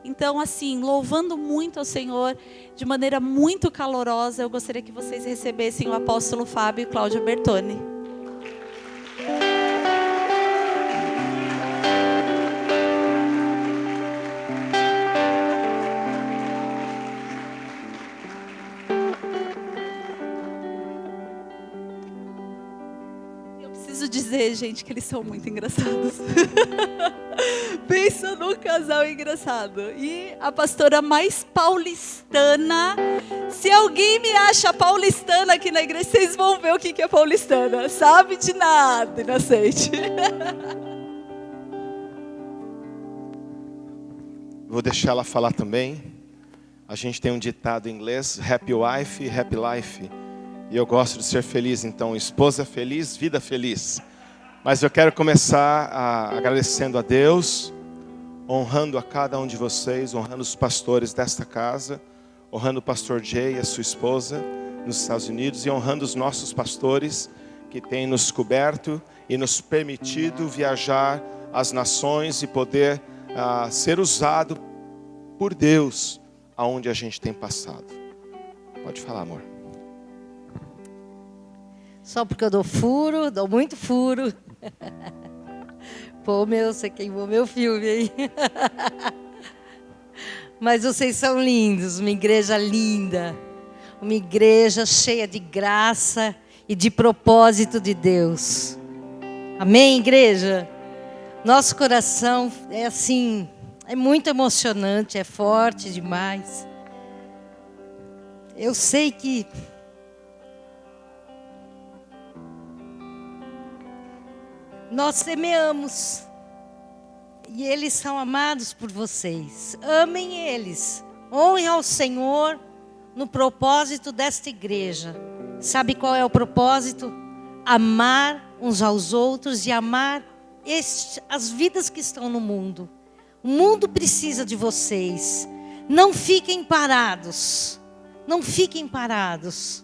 Então, assim, louvando muito ao Senhor, de maneira muito calorosa, eu gostaria que vocês recebessem o apóstolo Fábio e Cláudia Bertoni. Dizer, gente, que eles são muito engraçados. Pensa num casal engraçado. E a pastora mais paulistana. Se alguém me acha paulistana aqui na igreja, vocês vão ver o que é paulistana. Sabe de nada, inocente. Vou deixar ela falar também. A gente tem um ditado em inglês: happy wife, happy life. E eu gosto de ser feliz, então esposa feliz, vida feliz. Mas eu quero começar agradecendo a Deus, honrando a cada um de vocês, honrando os pastores desta casa, honrando o pastor Jay e a sua esposa nos Estados Unidos, e honrando os nossos pastores que têm nos coberto e nos permitido viajar às nações e poder ser usado por Deus aonde a gente tem passado. Pode falar, amor. Só porque eu dou muito furo. Pô, você queimou meu filme aí. Mas vocês são lindos, uma igreja linda. Uma igreja cheia de graça e de propósito de Deus. Amém, igreja? Nosso coração é assim, é muito emocionante, é forte demais. Eu sei que nós semeamos e eles são amados por vocês. Amem eles, honrem ao Senhor no propósito desta igreja. Sabe qual é o propósito? Amar uns aos outros e amar as vidas que estão no mundo. O mundo precisa de vocês. Não fiquem parados. Não fiquem parados.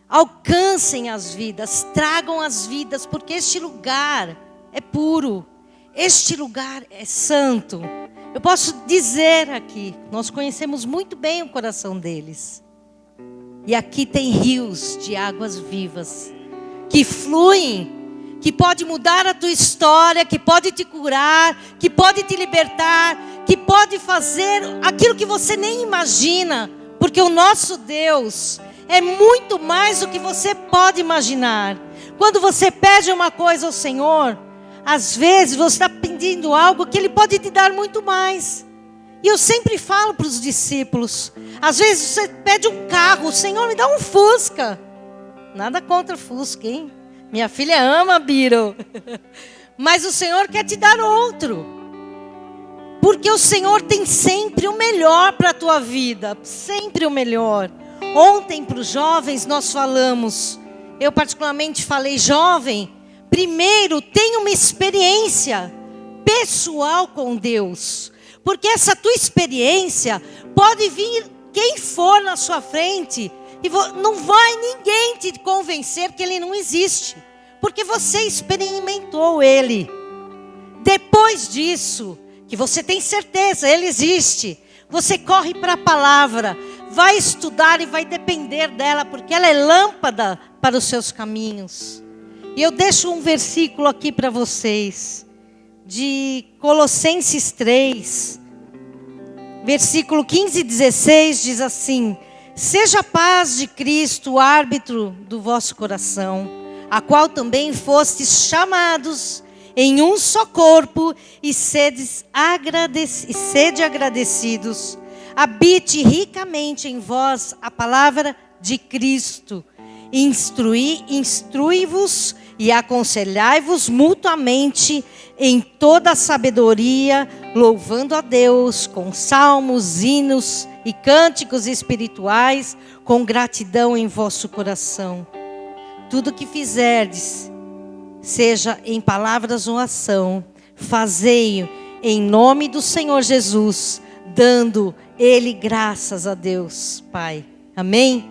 Alcancem as vidas, tragam as vidas, porque este lugar é puro, este lugar é santo. Eu posso dizer aqui, nós conhecemos muito bem o coração deles. E aqui tem rios de águas vivas, que fluem, que pode mudar a tua história, que pode te curar, que pode te libertar, que pode fazer aquilo que você nem imagina, porque o nosso Deus é muito mais do que você pode imaginar. Quando você pede uma coisa ao Senhor, às vezes você está pedindo algo que Ele pode te dar muito mais. E eu sempre falo para os discípulos, às vezes você pede um carro, o Senhor me dá um Fusca. Nada contra Fusca, hein? Minha filha ama Beetle. Mas o Senhor quer te dar outro. Porque o Senhor tem sempre o melhor para a tua vida. Sempre o melhor. Ontem para os jovens nós falamos, eu particularmente falei, jovem, primeiro tenha uma experiência pessoal com Deus. Porque essa tua experiência pode vir quem for na sua frente e não vai ninguém te convencer que Ele não existe. Porque você experimentou Ele. Depois disso, que você tem certeza, Ele existe, você corre para a palavra, vai estudar e vai depender dela, porque ela é lâmpada para os seus caminhos. E eu deixo um versículo aqui para vocês, de Colossenses 3, versículo 15 e 16, diz assim: seja a paz de Cristo o árbitro do vosso coração, a qual também fostes chamados em um só corpo, e sede agradecidos. Habite ricamente em vós a palavra de Cristo. Instrui-vos e aconselhai-vos mutuamente em toda a sabedoria, louvando a Deus com salmos, hinos e cânticos espirituais, com gratidão em vosso coração. Tudo que fizerdes, seja em palavras ou ação, fazei-o em nome do Senhor Jesus, dando Ele graças a Deus, Pai. Amém?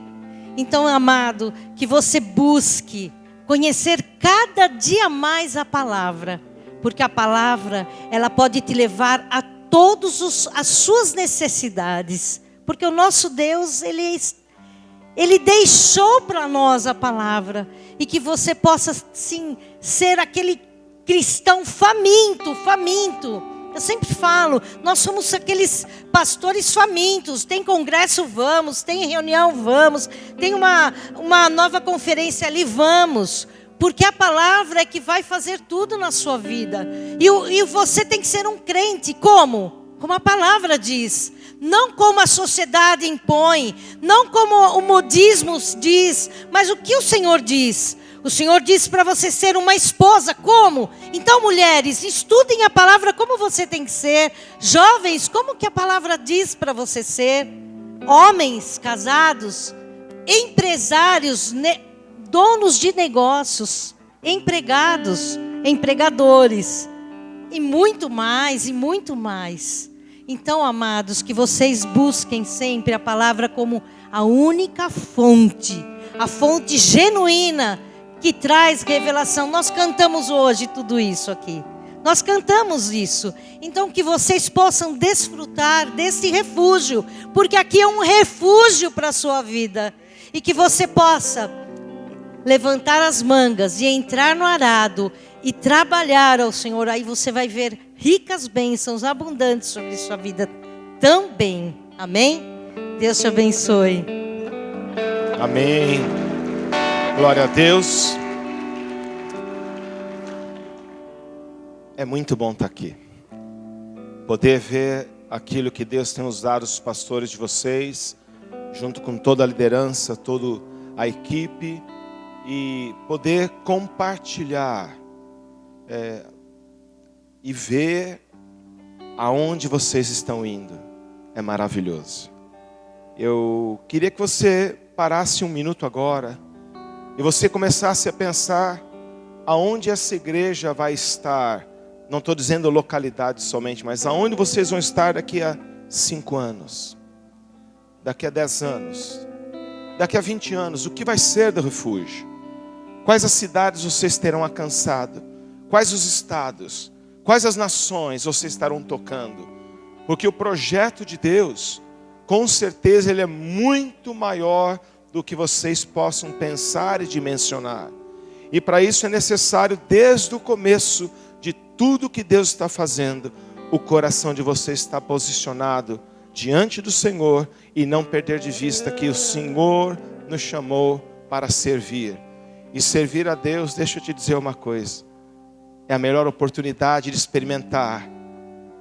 Então, amado, que você busque conhecer cada dia mais a palavra, porque a palavra, ela pode te levar a todas as suas necessidades. Porque o nosso Deus, Ele deixou para nós a palavra. E que você possa, sim, ser aquele cristão faminto, faminto. Eu sempre falo, nós somos aqueles pastores famintos. Tem congresso, vamos. Tem reunião, vamos. Tem uma nova conferência ali, vamos. Porque a palavra é que vai fazer tudo na sua vida. E você tem que ser um crente. Como? Como a palavra diz. Não como a sociedade impõe. Não como o modismo diz. Mas o que o Senhor diz? O Senhor diz para você ser uma esposa. Como? Então, mulheres, estudem a palavra como você tem que ser. Jovens, como que a palavra diz para você ser? Homens, casados, empresários, donos de negócios, empregados, empregadores. E muito mais, e muito mais. Então, amados, que vocês busquem sempre a palavra como a única fonte. A fonte genuína que traz revelação. Nós cantamos hoje tudo isso aqui. Nós cantamos isso. Então que vocês possam desfrutar desse refúgio. Porque aqui é um refúgio para a sua vida. E que você possa levantar as mangas e entrar no arado e trabalhar ao Senhor. Aí você vai ver ricas bênçãos abundantes sobre sua vida também. Amém? Deus te abençoe. Amém. Glória a Deus. É muito bom estar aqui. Poder ver aquilo que Deus tem usado os pastores de vocês, junto com toda a liderança, toda a equipe, e poder compartilhar e ver aonde vocês estão indo. É maravilhoso. Eu queria que você parasse um minuto agora e você começasse a pensar aonde essa igreja vai estar. Não estou dizendo localidade somente, mas aonde vocês vão estar daqui a 5 anos, daqui a 10 anos, daqui a 20 anos. O que vai ser do refúgio? Quais as cidades vocês terão alcançado? Quais os estados? Quais as nações vocês estarão tocando? Porque o projeto de Deus, com certeza, ele é muito maior do que vocês possam pensar e dimensionar. E para isso é necessário, desde o começo de tudo que Deus está fazendo, o coração de vocês está posicionado diante do Senhor e não perder de vista que o Senhor nos chamou para servir. E servir a Deus, deixa eu te dizer uma coisa, é a melhor oportunidade de experimentar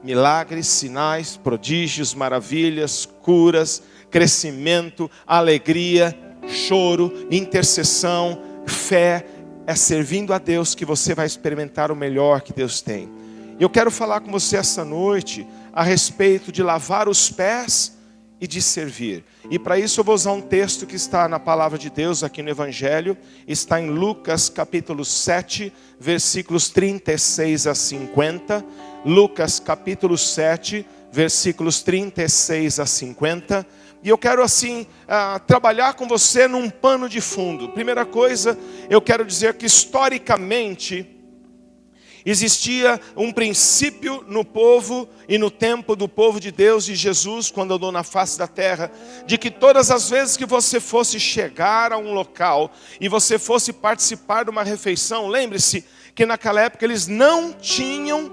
milagres, sinais, prodígios, maravilhas, curas, crescimento, alegria, choro, intercessão, fé. É servindo a Deus que você vai experimentar o melhor que Deus tem. Eu quero falar com você essa noite a respeito de lavar os pés e de servir. E para isso eu vou usar um texto que está na palavra de Deus aqui no Evangelho. Está em Lucas capítulo 7, versículos 36 a 50. Lucas capítulo 7, versículos 36 a 50. E eu quero assim trabalhar com você num pano de fundo. Primeira coisa, eu quero dizer que historicamente existia um princípio no povo e no tempo do povo de Deus e Jesus, quando andou na face da terra, de que todas as vezes que você fosse chegar a um local e você fosse participar de uma refeição, lembre-se que naquela época eles não tinham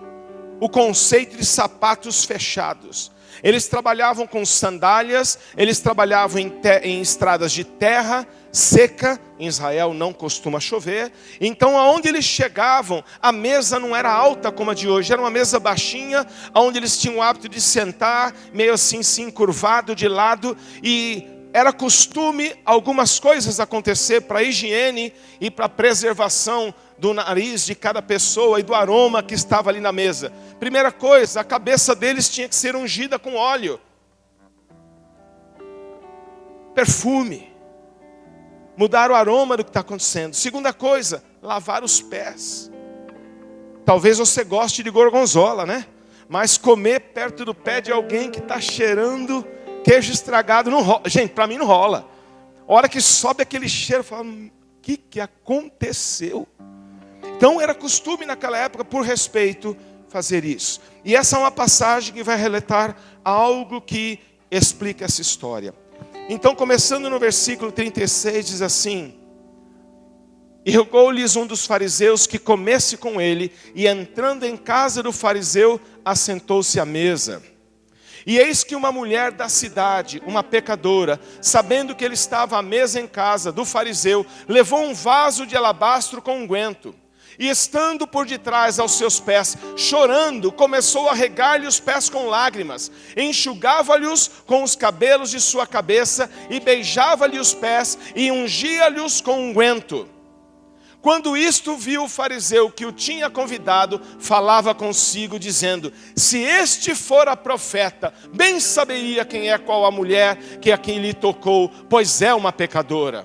o conceito de sapatos fechados. Eles trabalhavam com sandálias, eles trabalhavam em estradas de terra seca. Em Israel não costuma chover. Então aonde eles chegavam, a mesa não era alta como a de hoje, era uma mesa baixinha, onde eles tinham o hábito de sentar, meio assim encurvado de lado. E era costume algumas coisas acontecer para a higiene e para a preservação do nariz de cada pessoa e do aroma que estava ali na mesa. Primeira coisa, a cabeça deles tinha que ser ungida com óleo. Perfume. Mudar o aroma do que está acontecendo. Segunda coisa, lavar os pés. Talvez você goste de gorgonzola, né? Mas comer perto do pé de alguém que está cheirando queijo estragado não rola. Gente, para mim não rola. A hora que sobe aquele cheiro, eu falo, o que aconteceu? Então era costume naquela época, por respeito, fazer isso. E essa é uma passagem que vai relatar algo que explica essa história. Então, começando no versículo 36, diz assim: e rogou-lhes um dos fariseus que comesse com ele, e entrando em casa do fariseu, assentou-se à mesa. E eis que uma mulher da cidade, uma pecadora, sabendo que ele estava à mesa em casa do fariseu, levou um vaso de alabastro com unguento. E estando por detrás aos seus pés, chorando, começou a regar-lhe os pés com lágrimas, enxugava-lhes com os cabelos de sua cabeça, e beijava-lhe os pés, e ungia-lhes com unguento. Quando isto viu o fariseu que o tinha convidado, falava consigo, dizendo: se este fora profeta, bem saberia quem é qual a mulher que a quem lhe tocou, pois é uma pecadora.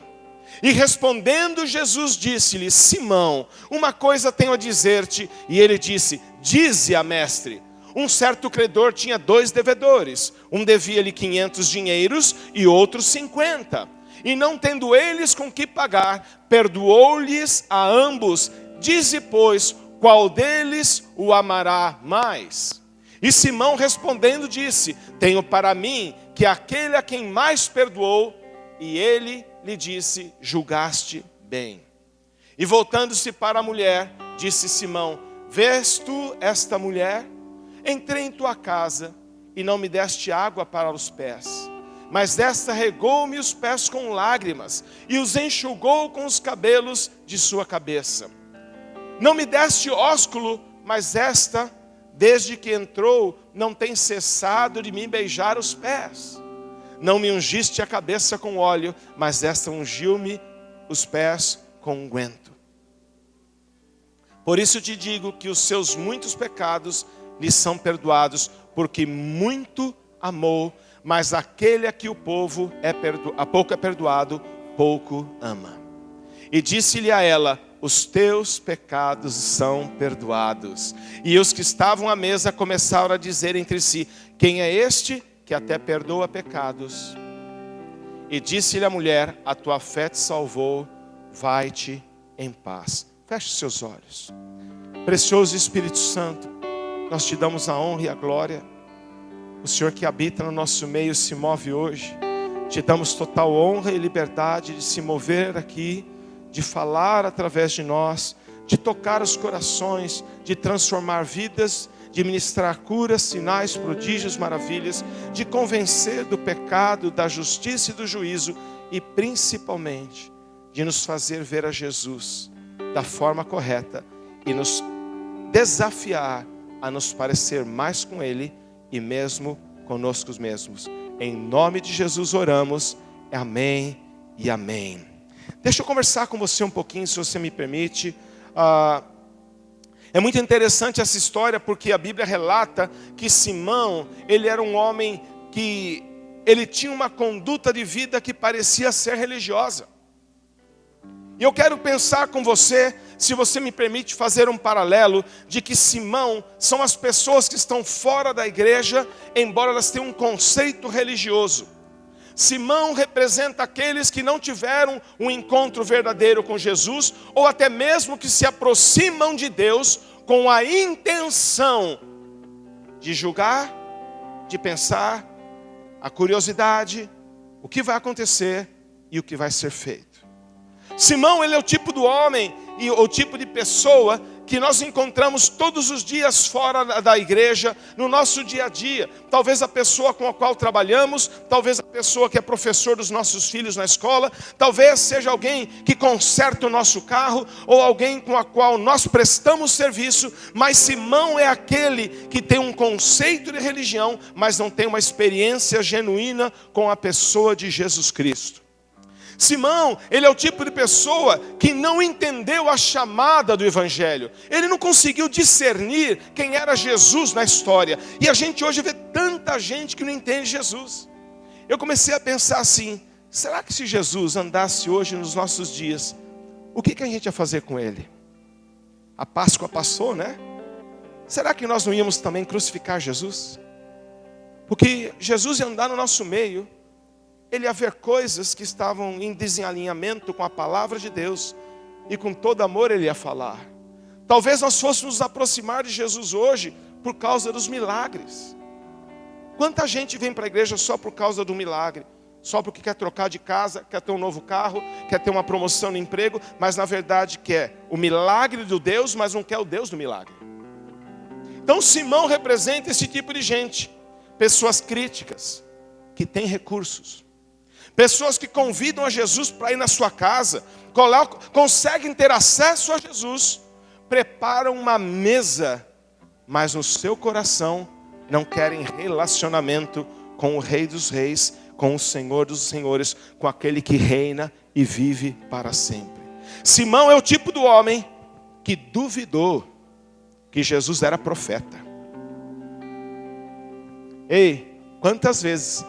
E respondendo Jesus disse-lhe: Simão, uma coisa tenho a dizer-te. E ele disse: dize-a, mestre. Um certo credor tinha 2 devedores, um devia-lhe 500 dinheiros e outro 50. E não tendo eles com que pagar, perdoou-lhes a ambos. Dize, pois, qual deles o amará mais? E Simão respondendo disse: tenho para mim que aquele a quem mais perdoou. E ele lhe disse: julgaste bem. E voltando-se para a mulher, disse Simão: vês tu esta mulher? Entrei em tua casa e não me deste água para os pés, mas desta regou-me os pés com lágrimas, e os enxugou com os cabelos de sua cabeça. Não me deste ósculo, mas esta, desde que entrou, não tem cessado de me beijar os pés. Não me ungiste a cabeça com óleo, mas esta ungiu-me os pés com unguento. Por isso te digo que os seus muitos pecados lhe são perdoados, porque muito amou. Mas aquele a que o povo pouco é perdoado, pouco ama. E disse-lhe a ela: os teus pecados são perdoados. E os que estavam à mesa começaram a dizer entre si: quem é este que até perdoa pecados? E disse-lhe a mulher: a tua fé te salvou, vai-te em paz. Feche seus olhos. Precioso Espírito Santo, nós te damos a honra e a glória. O Senhor que habita no nosso meio se move hoje. Te damos total honra e liberdade de se mover aqui, de falar através de nós, de tocar os corações, de transformar vidas, de ministrar curas, sinais, prodígios, maravilhas, de convencer do pecado, da justiça e do juízo, e principalmente de nos fazer ver a Jesus da forma correta e nos desafiar a nos parecer mais com Ele e mesmo conosco mesmos. Em nome de Jesus oramos. Amém e amém. Deixa eu conversar com você um pouquinho, se você me permite. É muito interessante essa história, porque a Bíblia relata que Simão, ele era um homem que ele tinha uma conduta de vida que parecia ser religiosa. E eu quero pensar com você, se você me permite fazer um paralelo, de que Simão são as pessoas que estão fora da igreja, embora elas tenham um conceito religioso. Simão representa aqueles que não tiveram um encontro verdadeiro com Jesus, ou até mesmo que se aproximam de Deus com a intenção de julgar, de pensar, a curiosidade, o que vai acontecer e o que vai ser feito. Simão, ele é o tipo do homem e o tipo de pessoa que nós encontramos todos os dias fora da igreja, no nosso dia a dia. Talvez a pessoa com a qual trabalhamos, talvez a pessoa que é professor dos nossos filhos na escola, talvez seja alguém que conserta o nosso carro, ou alguém com a qual nós prestamos serviço. Mas Simão é aquele que tem um conceito de religião, mas não tem uma experiência genuína com a pessoa de Jesus Cristo. Simão, ele é o tipo de pessoa que não entendeu a chamada do Evangelho. Ele não conseguiu discernir quem era Jesus na história. E a gente hoje vê tanta gente que não entende Jesus. Eu comecei a pensar assim: será que se Jesus andasse hoje nos nossos dias, o que a gente ia fazer com ele? A Páscoa passou, né? Será que nós não íamos também crucificar Jesus? Porque Jesus ia andar no nosso meio, ele ia ver coisas que estavam em desalinhamento com a palavra de Deus, e com todo amor ele ia falar. Talvez nós fôssemos nos aproximar de Jesus hoje por causa dos milagres. Quanta gente vem para a igreja só por causa do milagre? Só porque quer trocar de casa, quer ter um novo carro, quer ter uma promoção no emprego, mas na verdade quer o milagre do Deus, mas não quer o Deus do milagre. Então Simão representa esse tipo de gente. Pessoas críticas, que têm recursos. Pessoas que convidam a Jesus para ir na sua casa, conseguem ter acesso a Jesus, preparam uma mesa, mas no seu coração não querem relacionamento com o Rei dos Reis, com o Senhor dos Senhores, com aquele que reina e vive para sempre. Simão é o tipo do homem que duvidou que Jesus era profeta. Ei, quantas vezes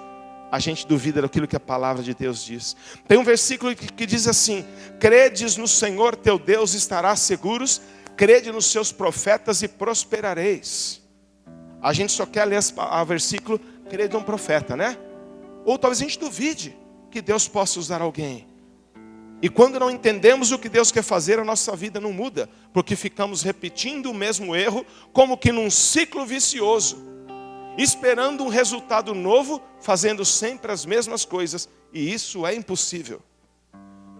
a gente duvida daquilo que a palavra de Deus diz? Tem um versículo que diz assim: credes no Senhor teu Deus, estarás seguros, crede nos seus profetas e prosperareis. A gente só quer ler o versículo, crede um profeta, né? Ou talvez a gente duvide que Deus possa usar alguém. E quando não entendemos o que Deus quer fazer, a nossa vida não muda, porque ficamos repetindo o mesmo erro, como que num ciclo vicioso, esperando um resultado novo, fazendo sempre as mesmas coisas, e isso é impossível.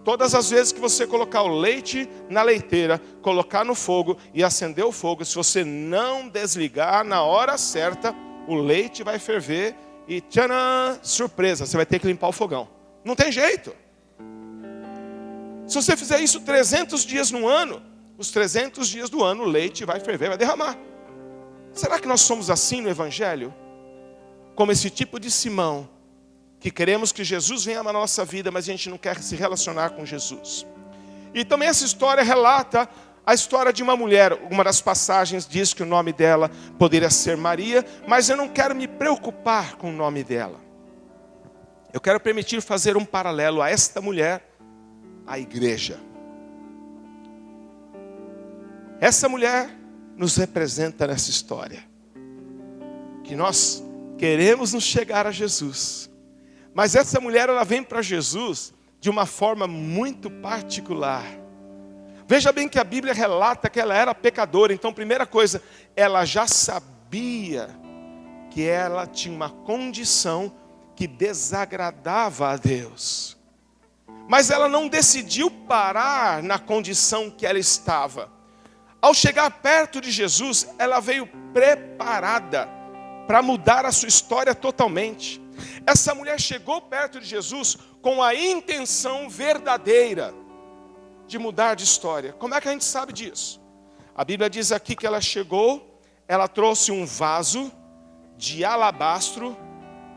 Todas as vezes que você colocar o leite na leiteira, colocar no fogo e acender o fogo, se você não desligar na hora certa, o leite vai ferver e tcharam, surpresa, você vai ter que limpar o fogão. Não tem jeito. Se você fizer isso 300 dias no ano, os 300 dias do ano o leite vai ferver, vai derramar. Será que nós somos assim no Evangelho? Como esse tipo de Simão, que queremos que Jesus venha na nossa vida, mas a gente não quer se relacionar com Jesus. E também essa história relata a história de uma mulher. Uma das passagens diz que o nome dela poderia ser Maria, mas eu não quero me preocupar com o nome dela. Eu quero permitir fazer um paralelo a esta mulher, a igreja. Essa mulher nos representa nessa história. Que nós queremos nos chegar a Jesus. Mas essa mulher, ela vem para Jesus de uma forma muito particular. Veja bem que a Bíblia relata que ela era pecadora. Então, primeira coisa, ela já sabia que ela tinha uma condição que desagradava a Deus. Mas ela não decidiu parar na condição que ela estava. Ao chegar perto de Jesus, ela veio preparada para mudar a sua história totalmente. Essa mulher chegou perto de Jesus com a intenção verdadeira de mudar de história. Como é que a gente sabe disso? A Bíblia diz aqui que ela chegou, ela trouxe um vaso de alabastro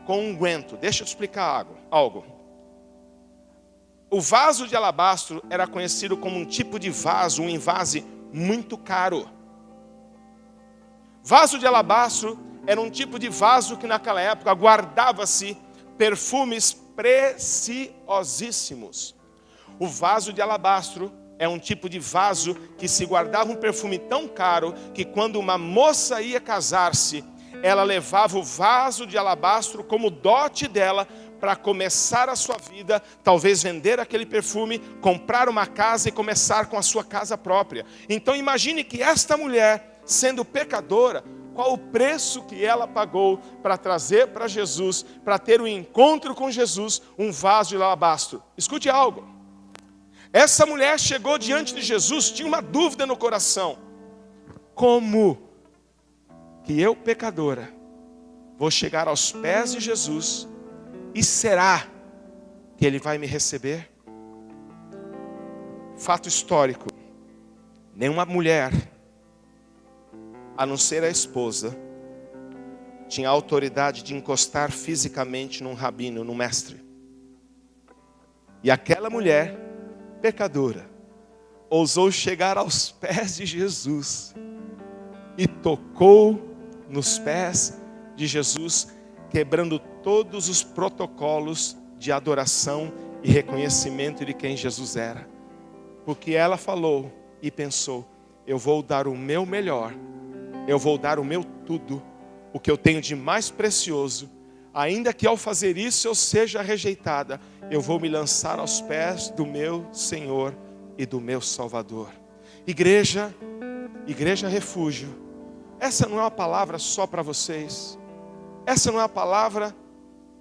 com unguento. Deixa eu te explicar algo. O vaso de alabastro era conhecido como um tipo de vaso, um invase muito caro. Vaso de alabastro era um tipo de vaso que naquela época guardava-se perfumes preciosíssimos. O vaso de alabastro é um tipo de vaso que se guardava um perfume tão caro que quando uma moça ia casar-se, ela levava o vaso de alabastro como dote dela para começar a sua vida, talvez vender aquele perfume, comprar uma casa e começar com a sua casa própria. Então imagine que esta mulher, sendo pecadora, qual o preço que ela pagou para trazer para Jesus, para ter um encontro com Jesus, um vaso de alabastro. Escute algo. Essa mulher chegou diante de Jesus, tinha uma dúvida no coração. Como que eu, pecadora, vou chegar aos pés de Jesus e será que Ele vai me receber? Fato histórico. Nenhuma mulher, a não ser a esposa, tinha autoridade de encostar fisicamente num rabino, num mestre. E aquela mulher, pecadora, ousou chegar aos pés de Jesus e tocou nos pés de Jesus, quebrando todos os protocolos de adoração e reconhecimento de quem Jesus era. Porque ela falou e pensou: eu vou dar o meu melhor, eu vou dar o meu tudo, o que eu tenho de mais precioso, ainda que ao fazer isso eu seja rejeitada, eu vou me lançar aos pés do meu Senhor e do meu Salvador. Igreja, Igreja Refúgio, essa não é uma palavra só para vocês. Essa não é uma palavra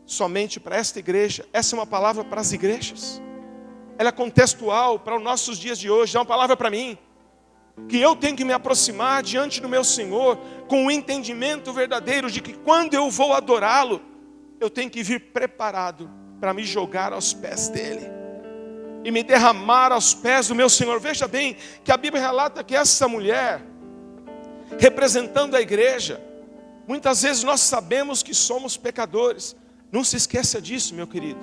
somente para esta igreja. Essa é uma palavra para as igrejas. Ela é contextual para os nossos dias de hoje. É uma palavra para mim. Que eu tenho que me aproximar diante do meu Senhor com o entendimento verdadeiro de que quando eu vou adorá-lo, eu tenho que vir preparado para me jogar aos pés dele e me derramar aos pés do meu Senhor. Veja bem que a Bíblia relata que essa mulher, representando a igreja, muitas vezes nós sabemos que somos pecadores. Não se esqueça disso, meu querido.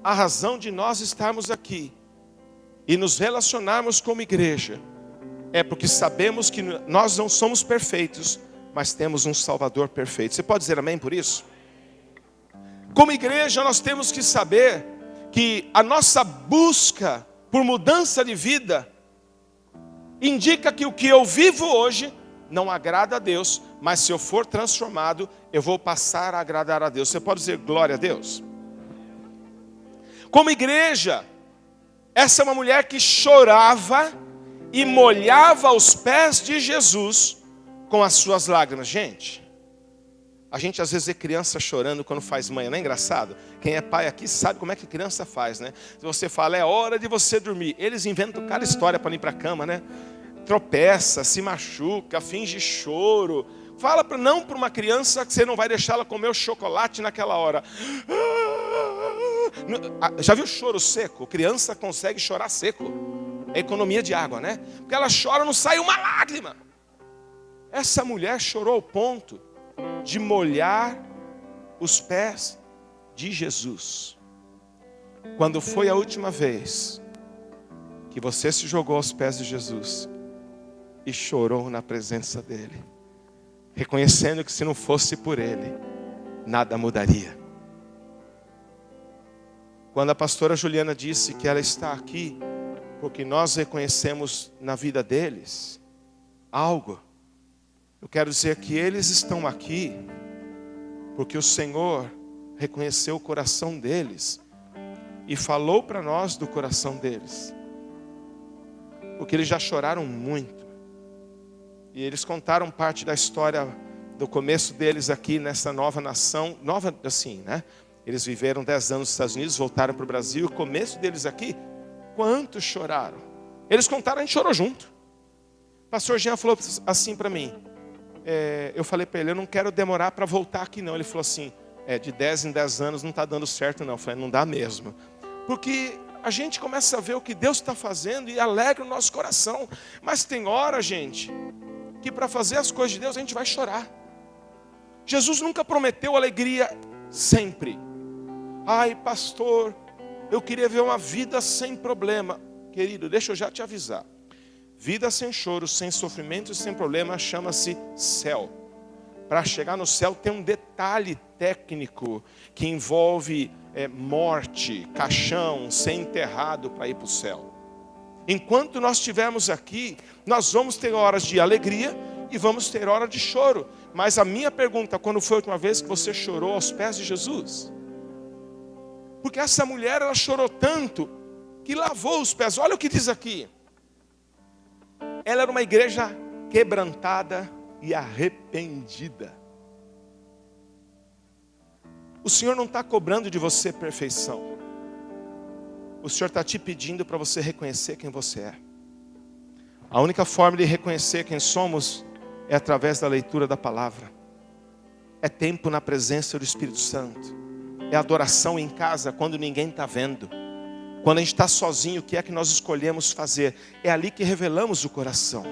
A razão de nós estarmos aqui e nos relacionarmos como igreja é porque sabemos que nós não somos perfeitos, mas temos um Salvador perfeito. Você pode dizer amém por isso? Como igreja nós temos que saber que a nossa busca por mudança de vida indica que o que eu vivo hoje não agrada a Deus, mas se eu for transformado, eu vou passar a agradar a Deus. Você pode dizer glória a Deus? Como igreja, essa é uma mulher que chorava e molhava os pés de Jesus com as suas lágrimas. Gente, a gente às vezes vê criança chorando quando faz manha, não é engraçado? Quem é pai aqui sabe como é que criança faz, né? Se você fala, é hora de você dormir, eles inventam cada história para ir para a cama, né? Tropeça, se machuca, finge choro. Fala não para uma criança que você não vai deixar ela comer o chocolate naquela hora. Já viu choro seco? Criança consegue chorar seco. É economia de água, né? Porque ela chora, não sai uma lágrima. Essa mulher chorou ao ponto de molhar os pés de Jesus. Quando foi a última vez que você se jogou aos pés de Jesus e chorou na presença dele, reconhecendo que se não fosse por ele, nada mudaria? Quando a pastora Juliana disse que ela está aqui porque nós reconhecemos na vida deles algo, eu quero dizer que eles estão aqui porque o Senhor reconheceu o coração deles e falou para nós do coração deles, porque eles já choraram muito e eles contaram parte da história do começo deles aqui nessa nova nação, nova assim, né? Eles viveram 10 anos nos Estados Unidos, voltaram para o Brasil, o começo deles aqui, quantos choraram? Eles contaram, a gente chorou junto. O pastor Jean falou assim para mim, eu falei para ele, eu não quero demorar para voltar aqui não. Ele falou assim, de 10 em 10 anos não está dando certo não. Eu falei, não dá mesmo. Porque a gente começa a ver o que Deus está fazendo e alegra o nosso coração. Mas tem hora, gente, que para fazer as coisas de Deus a gente vai chorar. Jesus nunca prometeu alegria sempre. Ai, pastor, eu queria ver uma vida sem problema. Querido, deixa eu já te avisar. Vida sem choro, sem sofrimento e sem problema chama-se céu. Para chegar no céu tem um detalhe técnico que envolve morte, caixão, ser enterrado para ir para o céu. Enquanto nós estivermos aqui, nós vamos ter horas de alegria e vamos ter horas de choro. Mas a minha pergunta, quando foi a última vez que você chorou aos pés de Jesus? Porque essa mulher, ela chorou tanto que lavou os pés. Olha o que diz aqui. Ela era uma igreja quebrantada e arrependida. O Senhor não está cobrando de você perfeição. O Senhor está te pedindo para você reconhecer quem você é. A única forma de reconhecer quem somos é através da leitura da palavra. É tempo na presença do Espírito Santo. É adoração em casa quando ninguém está vendo. Quando a gente está sozinho, o que é que nós escolhemos fazer? É ali que revelamos o coração.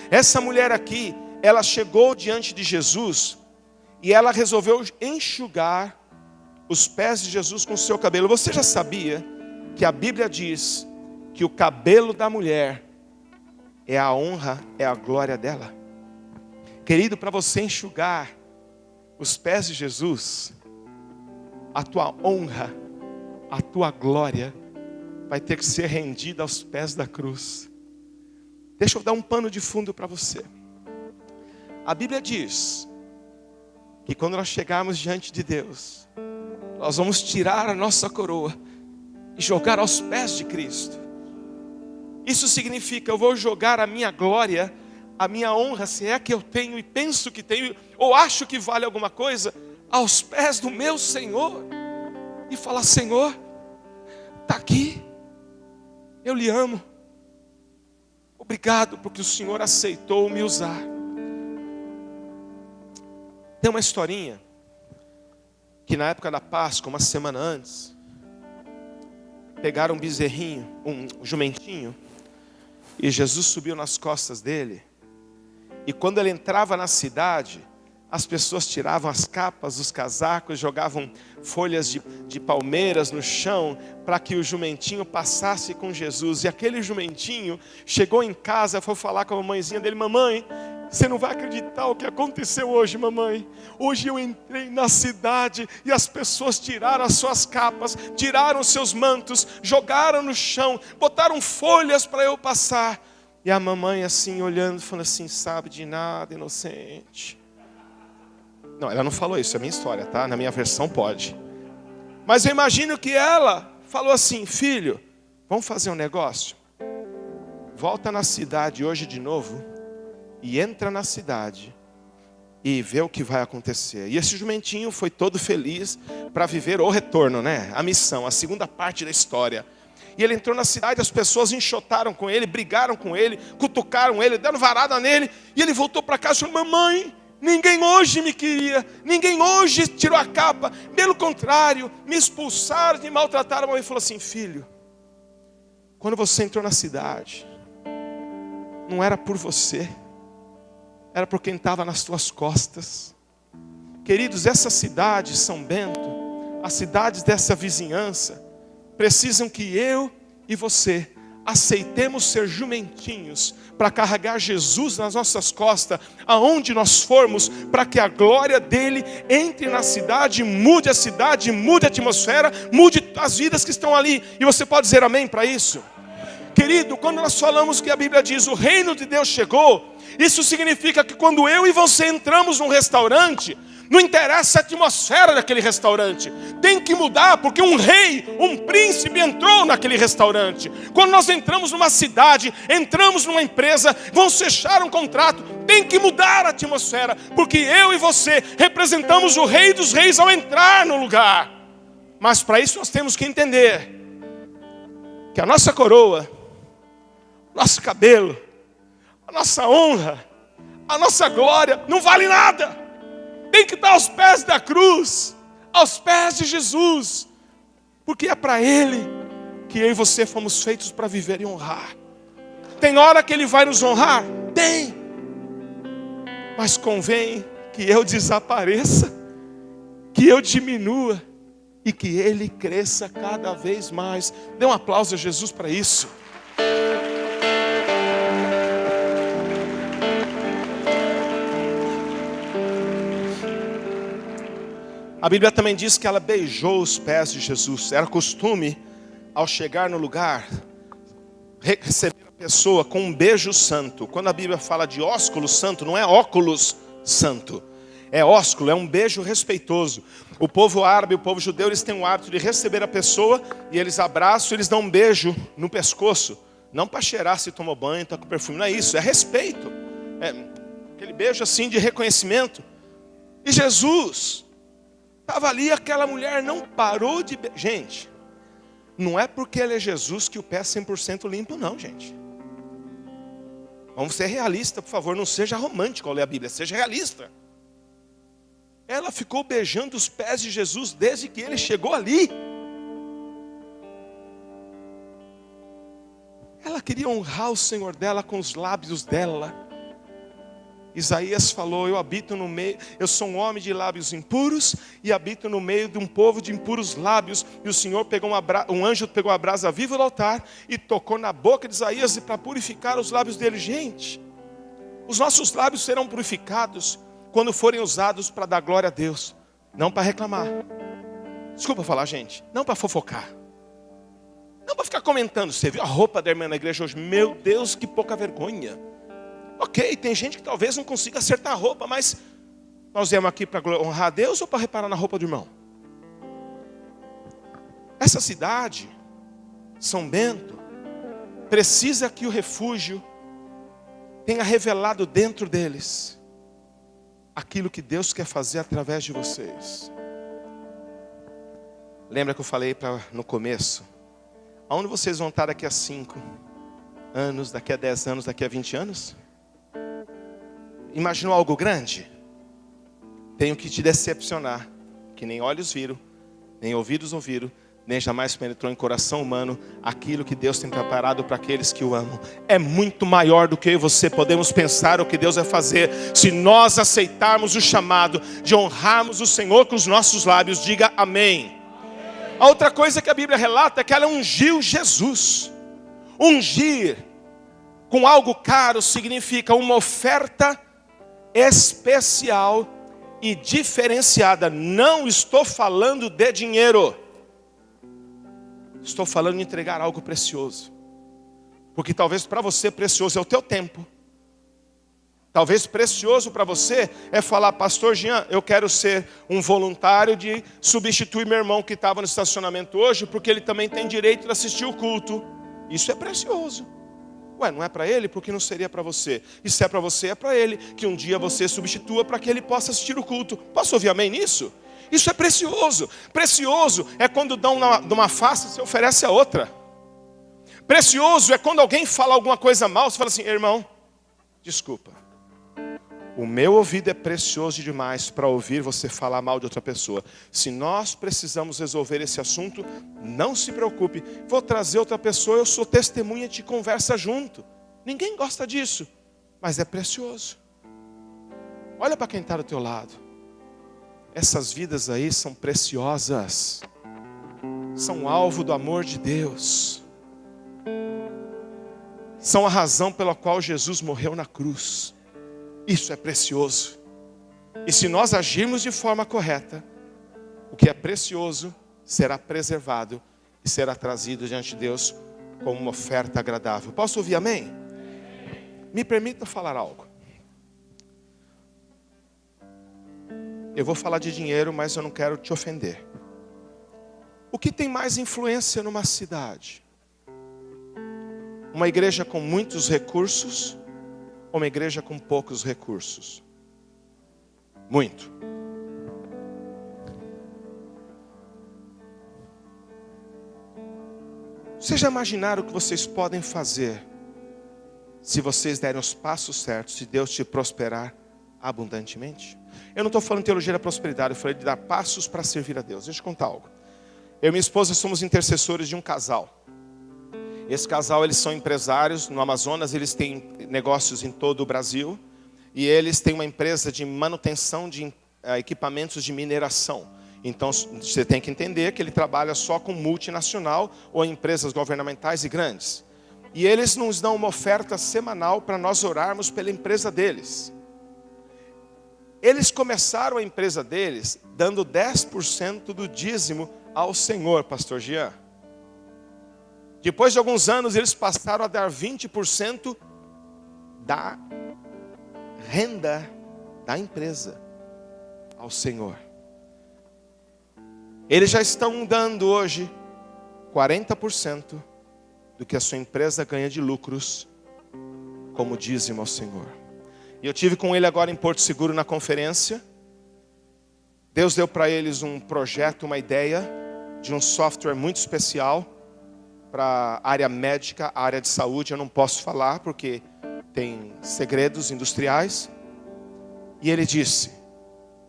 Essa mulher aqui, ela chegou diante de Jesus e ela resolveu enxugar os pés de Jesus com o seu cabelo. Você já sabia que a Bíblia diz que o cabelo da mulher é a honra, é a glória dela? Querido, para você enxugar os pés de Jesus, a tua honra, a tua glória vai ter que ser rendida aos pés da cruz. Deixa eu dar um pano de fundo para você. A Bíblia diz que quando nós chegarmos diante de Deus, nós vamos tirar a nossa coroa e jogar aos pés de Cristo. Isso significa, eu vou jogar a minha glória a minha honra, se é que eu tenho e penso que tenho, ou acho que vale alguma coisa, aos pés do meu Senhor. E falar: Senhor, está aqui, eu lhe amo. Obrigado porque o Senhor aceitou me usar. Tem uma historinha, que na época da Páscoa, uma semana antes, pegaram um bezerrinho, um jumentinho, e Jesus subiu nas costas dele. E quando ele entrava na cidade, as pessoas tiravam as capas, os casacos, jogavam folhas de palmeiras no chão, para que o jumentinho passasse com Jesus. E aquele jumentinho chegou em casa, foi falar com a mamãezinha dele: mamãe, você não vai acreditar o que aconteceu hoje, mamãe. Hoje eu entrei na cidade e as pessoas tiraram as suas capas, tiraram os seus mantos, jogaram no chão, botaram folhas para eu passar. E a mamãe assim olhando, falando assim: sabe de nada, inocente. Não, ela não falou isso, é minha história, tá? Na minha versão pode. Mas eu imagino que ela falou assim: filho, vamos fazer um negócio? Volta na cidade hoje de novo e entra na cidade e vê o que vai acontecer. E esse jumentinho foi todo feliz para viver o retorno, né? A missão, a segunda parte da história. E ele entrou na cidade, as pessoas enxotaram com ele, brigaram com ele, cutucaram ele, deram varada nele. E ele voltou para casa e falou: mamãe, ninguém hoje me queria, ninguém hoje tirou a capa. Pelo contrário, me expulsaram, me maltrataram. A mamãe falou assim: filho, quando você entrou na cidade, não era por você, era por quem estava nas tuas costas. Queridos, essa cidade, São Bento, as cidades dessa vizinhança, precisam que eu e você aceitemos ser jumentinhos para carregar Jesus nas nossas costas, aonde nós formos, para que a glória dele entre na cidade, mude a atmosfera, mude as vidas que estão ali. E você pode dizer amém para isso? Querido, quando nós falamos que a Bíblia diz o reino de Deus chegou, isso significa que quando eu e você entramos num restaurante, não interessa a atmosfera daquele restaurante, tem que mudar, porque um rei, um príncipe entrou naquele restaurante. Quando nós entramos numa cidade, entramos numa empresa, vamos fechar um contrato, tem que mudar a atmosfera, porque eu e você representamos o Rei dos Reis ao entrar no lugar. Mas para isso nós temos que entender que a nossa coroa, nosso cabelo, a nossa honra, a nossa glória não vale nada. Tem que estar aos pés da cruz, aos pés de Jesus, porque é para Ele que eu e você fomos feitos para viver e honrar. Tem hora que Ele vai nos honrar? Tem. Mas convém que eu desapareça, que eu diminua e que Ele cresça cada vez mais. Dê um aplauso a Jesus para isso. A Bíblia também diz que ela beijou os pés de Jesus. Era costume, ao chegar no lugar, receber a pessoa com um beijo santo. Quando a Bíblia fala de ósculo santo, não é óculos santo. É ósculo, é um beijo respeitoso. O povo árabe, o povo judeu, eles têm o hábito de receber a pessoa e eles abraçam, eles dão um beijo no pescoço. Não para cheirar se tomou banho, está com perfume. Não é isso, é respeito. É aquele beijo assim de reconhecimento. E Jesus estava ali, aquela mulher não parou de... Gente, não é porque ele é Jesus que o pé é 100% limpo não, gente. Vamos ser realistas, por favor. Não seja romântico ao ler a Bíblia, seja realista. Ela ficou beijando os pés de Jesus desde que ele chegou ali. Ela queria honrar o Senhor dela com os lábios dela. Isaías falou: eu habito no meio, eu sou um homem de lábios impuros e habito no meio de um povo de impuros lábios. E o Senhor pegou um anjo pegou a brasa viva do altar e tocou na boca de Isaías para purificar os lábios dele. Gente, os nossos lábios serão purificados quando forem usados para dar glória a Deus, não para reclamar. Desculpa falar, gente, não para fofocar, não para ficar comentando. Você viu a roupa da irmã na igreja hoje? Meu Deus, que pouca vergonha. Ok, tem gente que talvez não consiga acertar a roupa, mas nós viemos aqui para honrar a Deus ou para reparar na roupa do irmão? Essa cidade, São Bento, precisa que o refúgio tenha revelado dentro deles aquilo que Deus quer fazer através de vocês. Lembra que eu falei no começo? Aonde vocês vão estar daqui a 5 anos, daqui a 10 anos, daqui a 20 anos? Imaginou algo grande? Tenho que te decepcionar, que nem olhos viram, nem ouvidos ouviram, nem jamais penetrou em coração humano aquilo que Deus tem preparado para aqueles que o amam. É muito maior do que eu e você podemos pensar o que Deus vai fazer, se nós aceitarmos o chamado de honrarmos o Senhor com os nossos lábios. Diga amém. A outra coisa que a Bíblia relata é que ela ungiu Jesus. Ungir com algo caro significa uma oferta especial e diferenciada. Não estou falando de dinheiro. Estou falando de entregar algo precioso. Porque talvez para você precioso é o teu tempo. Talvez precioso para você é falar: pastor Jean, eu quero ser um voluntário de substituir meu irmão que estava no estacionamento hoje, porque ele também tem direito de assistir o culto. Isso é precioso. Ué, não é para ele? Porque não seria para você? E se é para você, é para ele. Que um dia você substitua para que ele possa assistir o culto. Posso ouvir amém nisso? Isso é precioso. Precioso é quando dão de uma face e você oferece a outra. Precioso é quando alguém fala alguma coisa mal, você fala assim: irmão, desculpa. O meu ouvido é precioso demais para ouvir você falar mal de outra pessoa. Se nós precisamos resolver esse assunto, não se preocupe. Vou trazer outra pessoa, eu sou testemunha, de conversa junto. Ninguém gosta disso, mas é precioso. Olha para quem está do teu lado. Essas vidas aí são preciosas. São alvo do amor de Deus. São a razão pela qual Jesus morreu na cruz. Isso é precioso. E se nós agirmos de forma correta, o que é precioso será preservado e será trazido diante de Deus como uma oferta agradável. Posso ouvir amém? Me permita falar algo. Eu vou falar de dinheiro, mas eu não quero te ofender. O que tem mais influência numa cidade? Uma igreja com muitos recursos ou uma igreja com poucos recursos? Muito. Vocês já imaginaram o que vocês podem fazer se vocês derem os passos certos, se Deus te prosperar abundantemente? Eu não estou falando de teologia da prosperidade, eu falei de dar passos para servir a Deus. Deixa eu contar algo. Eu e minha esposa somos intercessores de um casal. Esse casal, eles são empresários no Amazonas, eles têm negócios em todo o Brasil. E eles têm uma empresa de manutenção de equipamentos de mineração. Então, você tem que entender que ele trabalha só com multinacional ou empresas governamentais e grandes. E eles nos dão uma oferta semanal para nós orarmos pela empresa deles. Eles começaram a empresa deles dando 10% do dízimo ao Senhor, pastor Jean. Depois de alguns anos, eles passaram a dar 20% da renda da empresa ao Senhor. Eles já estão dando hoje 40% do que a sua empresa ganha de lucros como dízimo ao Senhor. E eu tive com ele agora em Porto Seguro na conferência. Deus deu para eles um projeto, uma ideia de um software muito especial para a área médica, a área de saúde. Eu não posso falar porque tem segredos industriais. E ele disse: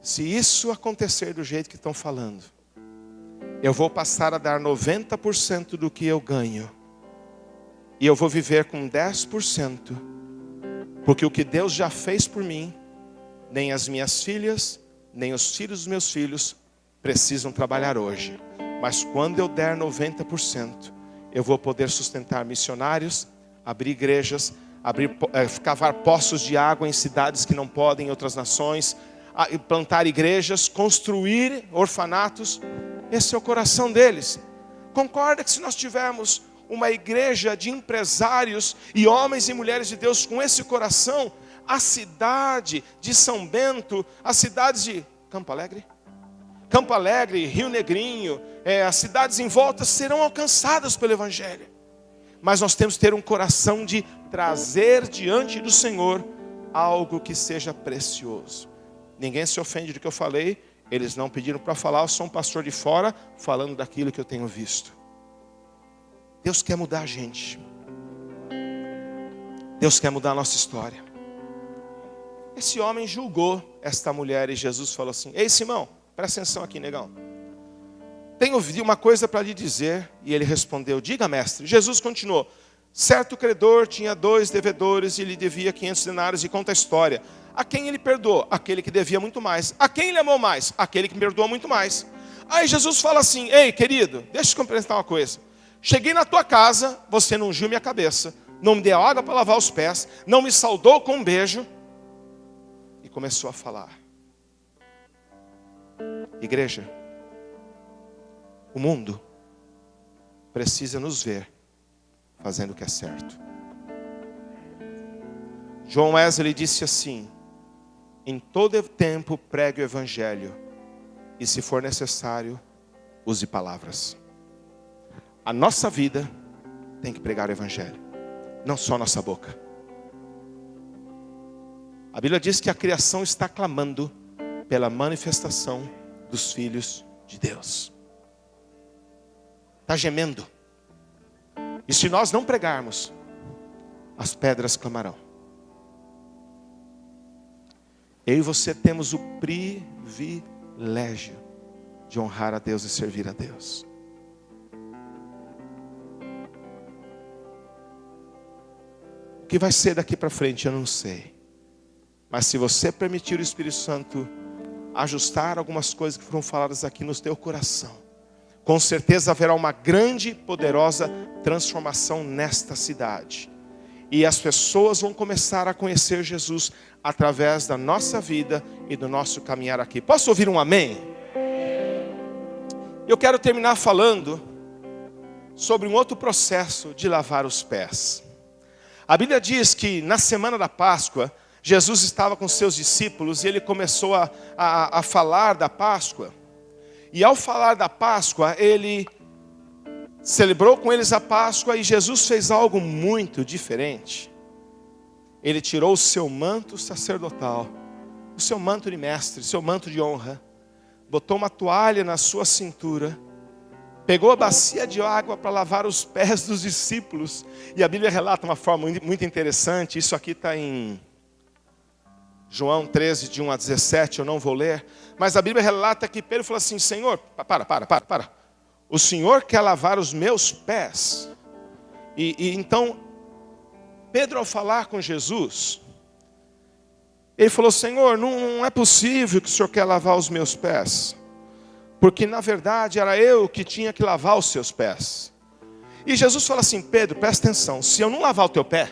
se isso acontecer do jeito que estão falando, eu vou passar a dar 90% do que eu ganho. E eu vou viver com 10%. Porque o que Deus já fez por mim, nem as minhas filhas, nem os filhos dos meus filhos precisam trabalhar hoje. Mas quando eu der 90%, eu vou poder sustentar missionários, abrir igrejas, cavar poços de água em cidades que não podem, em outras nações, plantar igrejas, construir orfanatos. Esse é o coração deles. Concorda que se nós tivermos uma igreja de empresários e homens e mulheres de Deus com esse coração, a cidade de São Bento, as cidades de Campo Alegre, Rio Negrinho, as cidades em volta serão alcançadas pelo Evangelho. Mas nós temos que ter um coração de trazer diante do Senhor algo que seja precioso. Ninguém se ofende do que eu falei. Eles não pediram para falar, eu sou um pastor de fora, falando daquilo que eu tenho visto. Deus quer mudar a gente. Deus quer mudar a nossa história. Esse homem julgou esta mulher e Jesus falou assim: ei, Simão, presta atenção aqui, negão. Tenho uma coisa para lhe dizer. E ele respondeu: diga, mestre. Jesus continuou: certo credor tinha 2 devedores e lhe devia 500 denários, e conta a história. A quem ele perdoou? Aquele que devia muito mais. A quem ele amou mais? Aquele que me perdoou muito mais. Aí Jesus fala assim: ei, querido, deixa eu complementar uma coisa. Cheguei na tua casa, você não ungiu minha cabeça, não me deu água para lavar os pés, não me saudou com um beijo. E começou a falar. Igreja, o mundo precisa nos ver fazendo o que é certo. John Wesley disse assim: em todo tempo pregue o evangelho, e se for necessário, use palavras. A nossa vida tem que pregar o evangelho, não só a nossa boca. A Bíblia diz que a criação está clamando pela manifestação dos filhos de Deus. Está gemendo. E se nós não pregarmos, as pedras clamarão. Eu e você temos o privilégio de honrar a Deus e servir a Deus. O que vai ser daqui para frente eu não sei. Mas se você permitir o Espírito Santo ajustar algumas coisas que foram faladas aqui no teu coração, com certeza haverá uma grande e poderosa transformação nesta cidade. E as pessoas vão começar a conhecer Jesus através da nossa vida e do nosso caminhar aqui. Posso ouvir um amém? Eu quero terminar falando sobre um outro processo de lavar os pés. A Bíblia diz que na semana da Páscoa, Jesus estava com seus discípulos e ele começou a falar da Páscoa. E ao falar da Páscoa, ele celebrou com eles a Páscoa e Jesus fez algo muito diferente. Ele tirou o seu manto sacerdotal, o seu manto de mestre, o seu manto de honra, botou uma toalha na sua cintura, pegou a bacia de água para lavar os pés dos discípulos. E a Bíblia relata uma forma muito interessante. Isso aqui está em João 13, de 1 a 17, eu não vou ler. Mas a Bíblia relata que Pedro falou assim: Senhor, para. O Senhor quer lavar os meus pés. E então, Pedro, ao falar com Jesus, ele falou: Senhor, não é possível que o Senhor quer lavar os meus pés. Porque na verdade era eu que tinha que lavar os seus pés. E Jesus fala assim: Pedro, presta atenção, se eu não lavar o teu pé,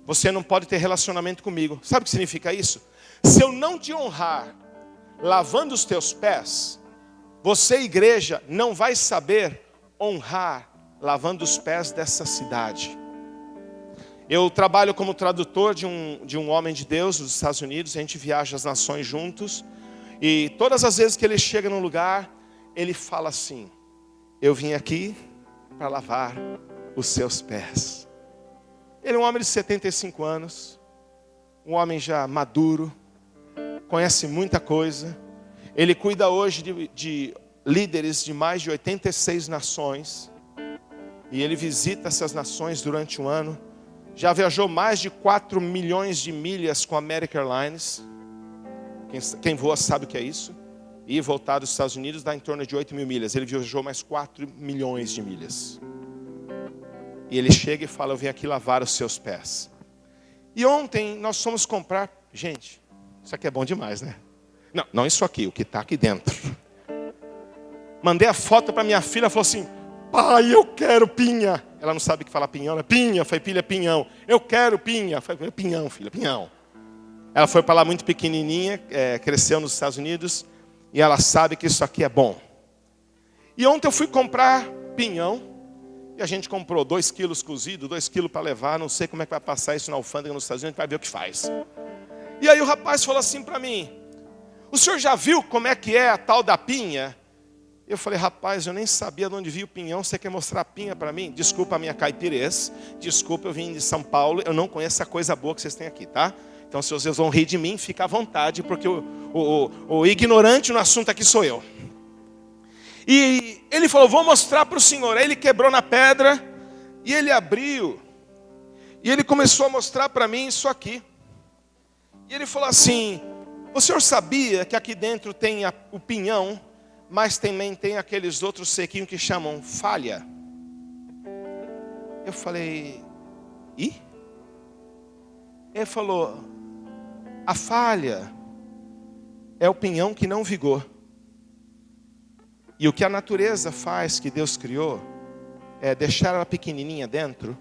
você não pode ter relacionamento comigo. Sabe o que significa isso? Se eu não te honrar lavando os teus pés, você, igreja, não vai saber honrar lavando os pés dessa cidade. Eu trabalho como tradutor de um homem de Deus dos Estados Unidos. A gente viaja as nações juntos. E todas as vezes que ele chega num lugar, ele fala assim: eu vim aqui para lavar os seus pés. Ele é um homem de 75 anos, um homem já maduro, conhece muita coisa. Ele cuida hoje de líderes de mais de 86 nações. E ele visita essas nações durante um ano. Já viajou mais de 4 milhões de milhas com a American Airlines. Quem voa sabe o que é isso. E voltar dos Estados Unidos dá em torno de 8 mil milhas. Ele viajou mais 4 milhões de milhas. E ele chega e fala: eu vim aqui lavar os seus pés. E ontem nós fomos comprar. Gente, isso aqui é bom demais, né? Não isso aqui, o que está aqui dentro. Mandei a foto para minha filha, falou assim: pai, eu quero pinha. Ela não sabe o que falar pinhão, né? Pinha, foi filha, pinhão. Eu quero pinha. Falei: pinhão, filha, pinhão. Ela foi para lá muito pequenininha, cresceu nos Estados Unidos, e ela sabe que isso aqui é bom. E ontem eu fui comprar pinhão, e a gente comprou 2 quilos cozido, 2 quilos para levar. Não sei como é que vai passar isso na alfândega nos Estados Unidos, vai ver o que faz. E aí o rapaz falou assim para mim: o senhor já viu como é que é a tal da pinha? Eu falei, rapaz, eu nem sabia de onde vinha o pinhão, você quer mostrar a pinha para mim? Desculpa a minha caipirez, desculpa, eu vim de São Paulo, eu não conheço a coisa boa que vocês têm aqui, tá? Então se vocês vão rir de mim, fica à vontade, porque o ignorante no assunto aqui sou eu. E ele falou, vou mostrar para o senhor. Aí ele quebrou na pedra, e ele abriu, e ele começou a mostrar para mim isso aqui. E ele falou assim, o senhor sabia que aqui dentro tem o pinhão, mas também tem aqueles outros sequinhos que chamam falha? Eu falei, e? Ele falou, a falha é o pinhão que não vigou. E o que a natureza faz, que Deus criou, é deixar ela pequenininha dentro,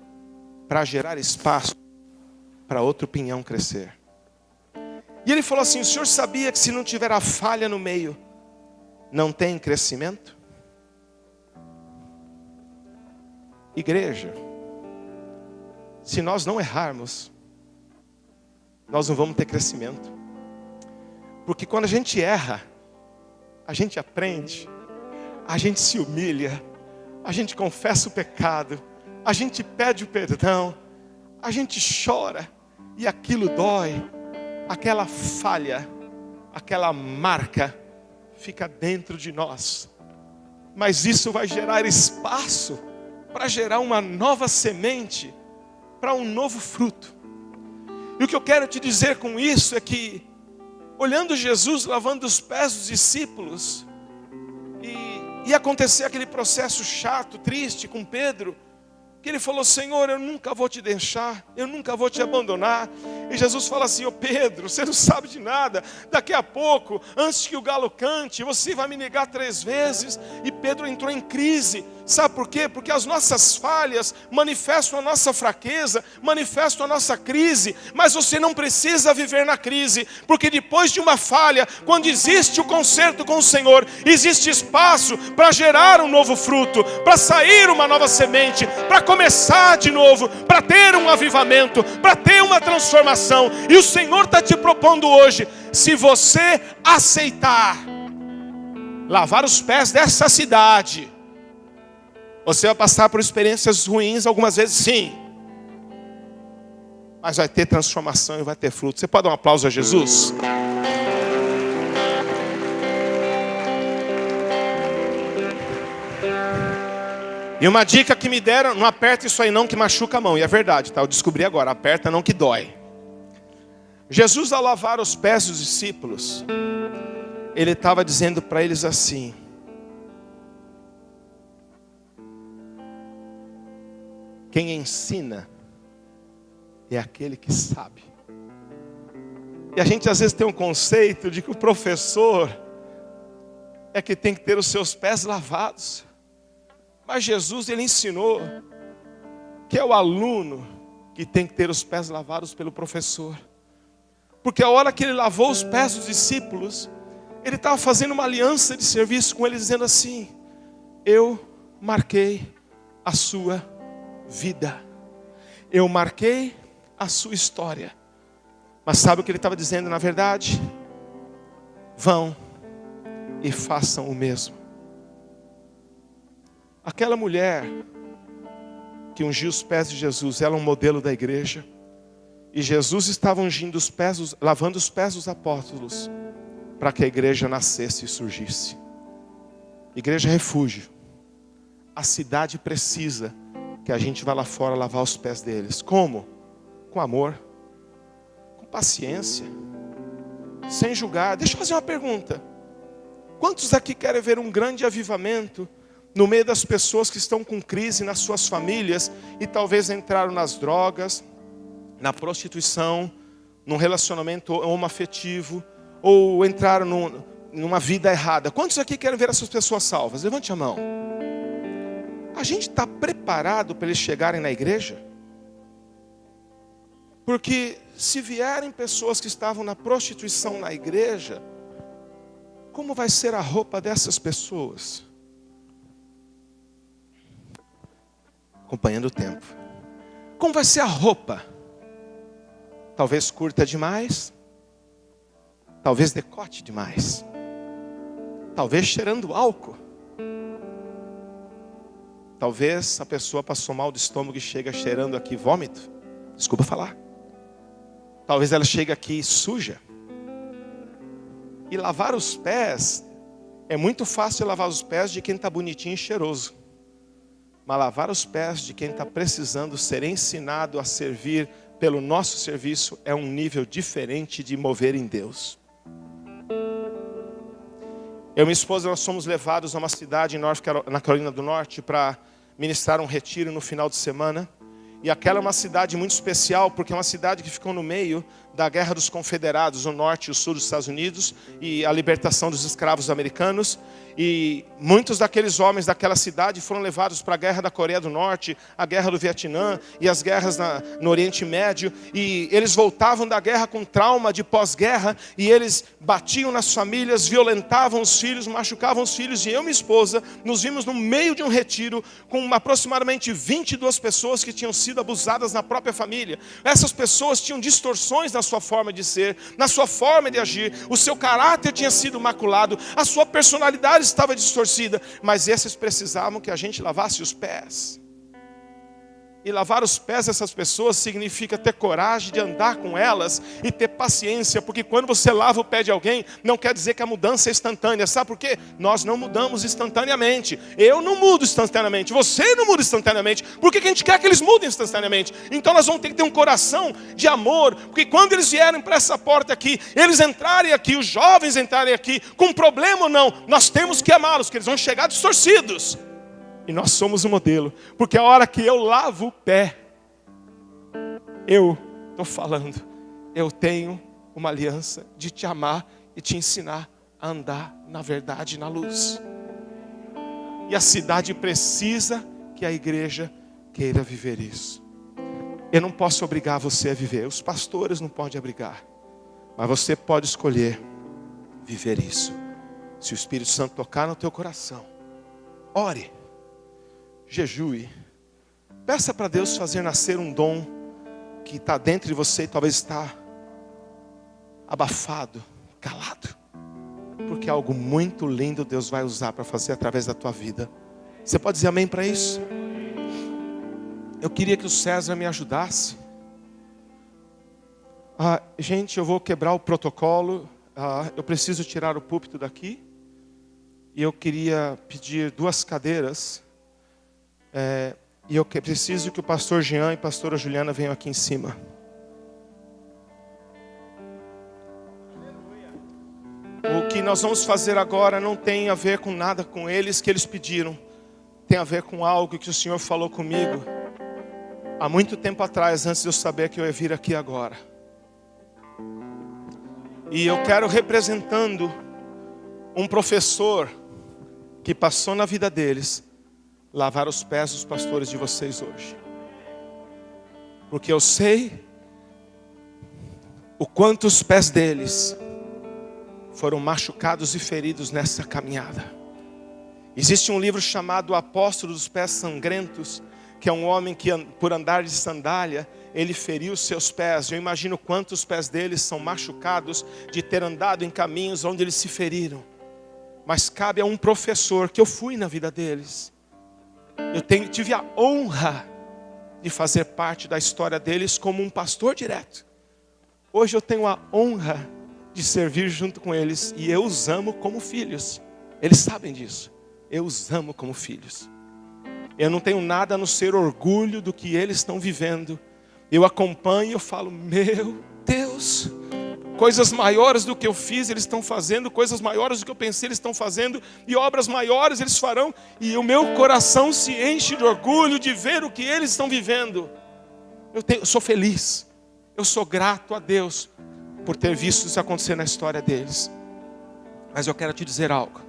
para gerar espaço para outro pinhão crescer. E ele falou assim, o senhor sabia que se não tiver a falha no meio, não tem crescimento? Igreja, se nós não errarmos, nós não vamos ter crescimento. Porque quando a gente erra, a gente aprende, a gente se humilha, a gente confessa o pecado, a gente pede o perdão, a gente chora e aquilo dói, aquela falha, aquela marca fica dentro de nós. Mas isso vai gerar espaço para gerar uma nova semente, para um novo fruto. E o que eu quero te dizer com isso é que, olhando Jesus lavando os pés dos discípulos, e acontecer aquele processo chato, triste com Pedro, que ele falou, Senhor, eu nunca vou te deixar, eu nunca vou te abandonar. E Jesus fala assim, ô Pedro, você não sabe de nada, daqui a pouco, antes que o galo cante, você vai me negar 3 vezes. E Pedro entrou em crise, sabe por quê? Porque as nossas falhas manifestam a nossa fraqueza, manifestam a nossa crise, mas você não precisa viver na crise, porque depois de uma falha, quando existe o conserto com o Senhor, existe espaço para gerar um novo fruto, para sair uma nova semente, para começar de novo, para ter um avivamento, para ter uma transformação. E o Senhor está te propondo hoje, se você aceitar lavar os pés dessa cidade, você vai passar por experiências ruins algumas vezes, sim, mas vai ter transformação e vai ter fruto. Você pode dar um aplauso a Jesus? E uma dica que me deram, não aperta isso aí não que machuca a mão. E é verdade, tá? Eu descobri agora, aperta não que dói. Jesus, ao lavar os pés dos discípulos, ele estava dizendo para eles assim, quem ensina é aquele que sabe. E a gente às vezes tem um conceito de que o professor é que tem que ter os seus pés lavados. Mas Jesus, ele ensinou que é o aluno que tem que ter os pés lavados pelo professor. Porque a hora que ele lavou os pés dos discípulos, ele estava fazendo uma aliança de serviço com eles, dizendo assim, eu marquei a sua vida, eu marquei a sua história. Mas sabe o que ele estava dizendo na verdade? Vão e façam o mesmo. Aquela mulher que ungiu os pés de Jesus, ela é um modelo da igreja. E Jesus estava ungindo os pés, lavando os pés dos apóstolos, para que a igreja nascesse e surgisse. Igreja refúgio. A cidade precisa que a gente vá lá fora lavar os pés deles. Como? Com amor, com paciência, sem julgar. Deixa eu fazer uma pergunta. Quantos aqui querem ver um grande avivamento no meio das pessoas que estão com crise nas suas famílias e talvez entraram nas drogas, na prostituição, num relacionamento homoafetivo, ou entraram numa vida errada? Quantos aqui querem ver essas pessoas salvas? Levante a mão. A gente está preparado para eles chegarem na igreja? Porque se vierem pessoas que estavam na prostituição na igreja, como vai ser a roupa dessas pessoas? Acompanhando o tempo. Como vai ser a roupa? Talvez curta demais, talvez decote demais, talvez cheirando álcool, Talvez a pessoa passou mal do estômago e chega cheirando aqui vômito. Desculpa falar. Talvez ela chegue aqui suja. E lavar os pés, é muito fácil lavar os pés de quem está bonitinho e cheiroso. Mas lavar os pés de quem está precisando ser ensinado a servir pelo nosso serviço é um nível diferente de mover em Deus. Eu e minha esposa, nós fomos levados a uma cidade na Carolina do Norte para ministrar um retiro no final de semana. E aquela é uma cidade muito especial, porque é uma cidade que ficou no meio da Guerra dos Confederados, o norte e o sul dos Estados Unidos, e a libertação dos escravos americanos. E muitos daqueles homens daquela cidade foram levados para a Guerra da Coreia do Norte, a Guerra do Vietnã e as guerras no Oriente Médio. E eles voltavam da guerra com trauma de pós-guerra, e eles batiam nas famílias, violentavam os filhos, machucavam os filhos. E eu e minha esposa nos vimos no meio de um retiro com aproximadamente 22 pessoas que tinham sido abusadas na própria família. Essas pessoas tinham distorções na sua forma de ser, na sua forma de agir. O seu caráter tinha sido maculado, a sua personalidade estava distorcida, mas esses precisavam que a gente lavasse os pés. E lavar os pés dessas pessoas significa ter coragem de andar com elas e ter paciência, porque quando você lava o pé de alguém, não quer dizer que a mudança é instantânea. Sabe por quê? Nós não mudamos instantaneamente. Eu não mudo instantaneamente, você não muda instantaneamente. Por que a gente quer que eles mudem instantaneamente? Então nós vamos ter que ter um coração de amor, porque quando eles vierem para essa porta aqui, eles entrarem aqui, os jovens entrarem aqui, com problema ou não, nós temos que amá-los, porque eles vão chegar distorcidos. E nós somos o modelo, porque a hora que eu lavo o pé, eu estou falando, eu tenho uma aliança de te amar e te ensinar a andar na verdade e na luz. E a cidade precisa que a igreja queira viver isso. Eu não posso obrigar você a viver, os pastores não podem obrigar, mas você pode escolher viver isso. Se o Espírito Santo tocar no teu coração, ore. Jejue, peça para Deus fazer nascer um dom que está dentro de você e talvez está abafado, calado, porque algo muito lindo Deus vai usar para fazer através da tua vida. Você pode dizer amém para isso? Eu queria que o César me ajudasse. Gente, eu vou quebrar o protocolo, eu preciso tirar o púlpito daqui, e eu queria pedir 2 cadeiras. E eu preciso que o pastor Jean e a pastora Juliana venham aqui em cima. O que nós vamos fazer agora não tem a ver com nada com eles que eles pediram. Tem a ver com algo que o Senhor falou comigo há muito tempo atrás, antes de eu saber que eu ia vir aqui agora. E eu quero, representando um professor que passou na vida deles, lavar os pés dos pastores de vocês hoje. Porque eu sei o quanto os pés deles foram machucados e feridos nessa caminhada. Existe um livro chamado O Apóstolo dos Pés Sangrentos, que é um homem que por andar de sandália, ele feriu os seus pés. Eu imagino quantos pés deles são machucados de ter andado em caminhos onde eles se feriram. Mas cabe a um professor, que eu fui na vida deles. Eu tive a honra de fazer parte da história deles como um pastor direto. Hoje eu tenho a honra de servir junto com eles, e eu os amo como filhos. Eles sabem disso. Eu os amo como filhos. Eu não tenho nada a não ser orgulho do que eles estão vivendo. Eu acompanho e eu falo, meu Deus, coisas maiores do que eu fiz eles estão fazendo, coisas maiores do que eu pensei eles estão fazendo, e obras maiores eles farão, e o meu coração se enche de orgulho de ver o que eles estão vivendo. Eu sou feliz, eu sou grato a Deus por ter visto isso acontecer na história deles. Mas eu quero te dizer algo,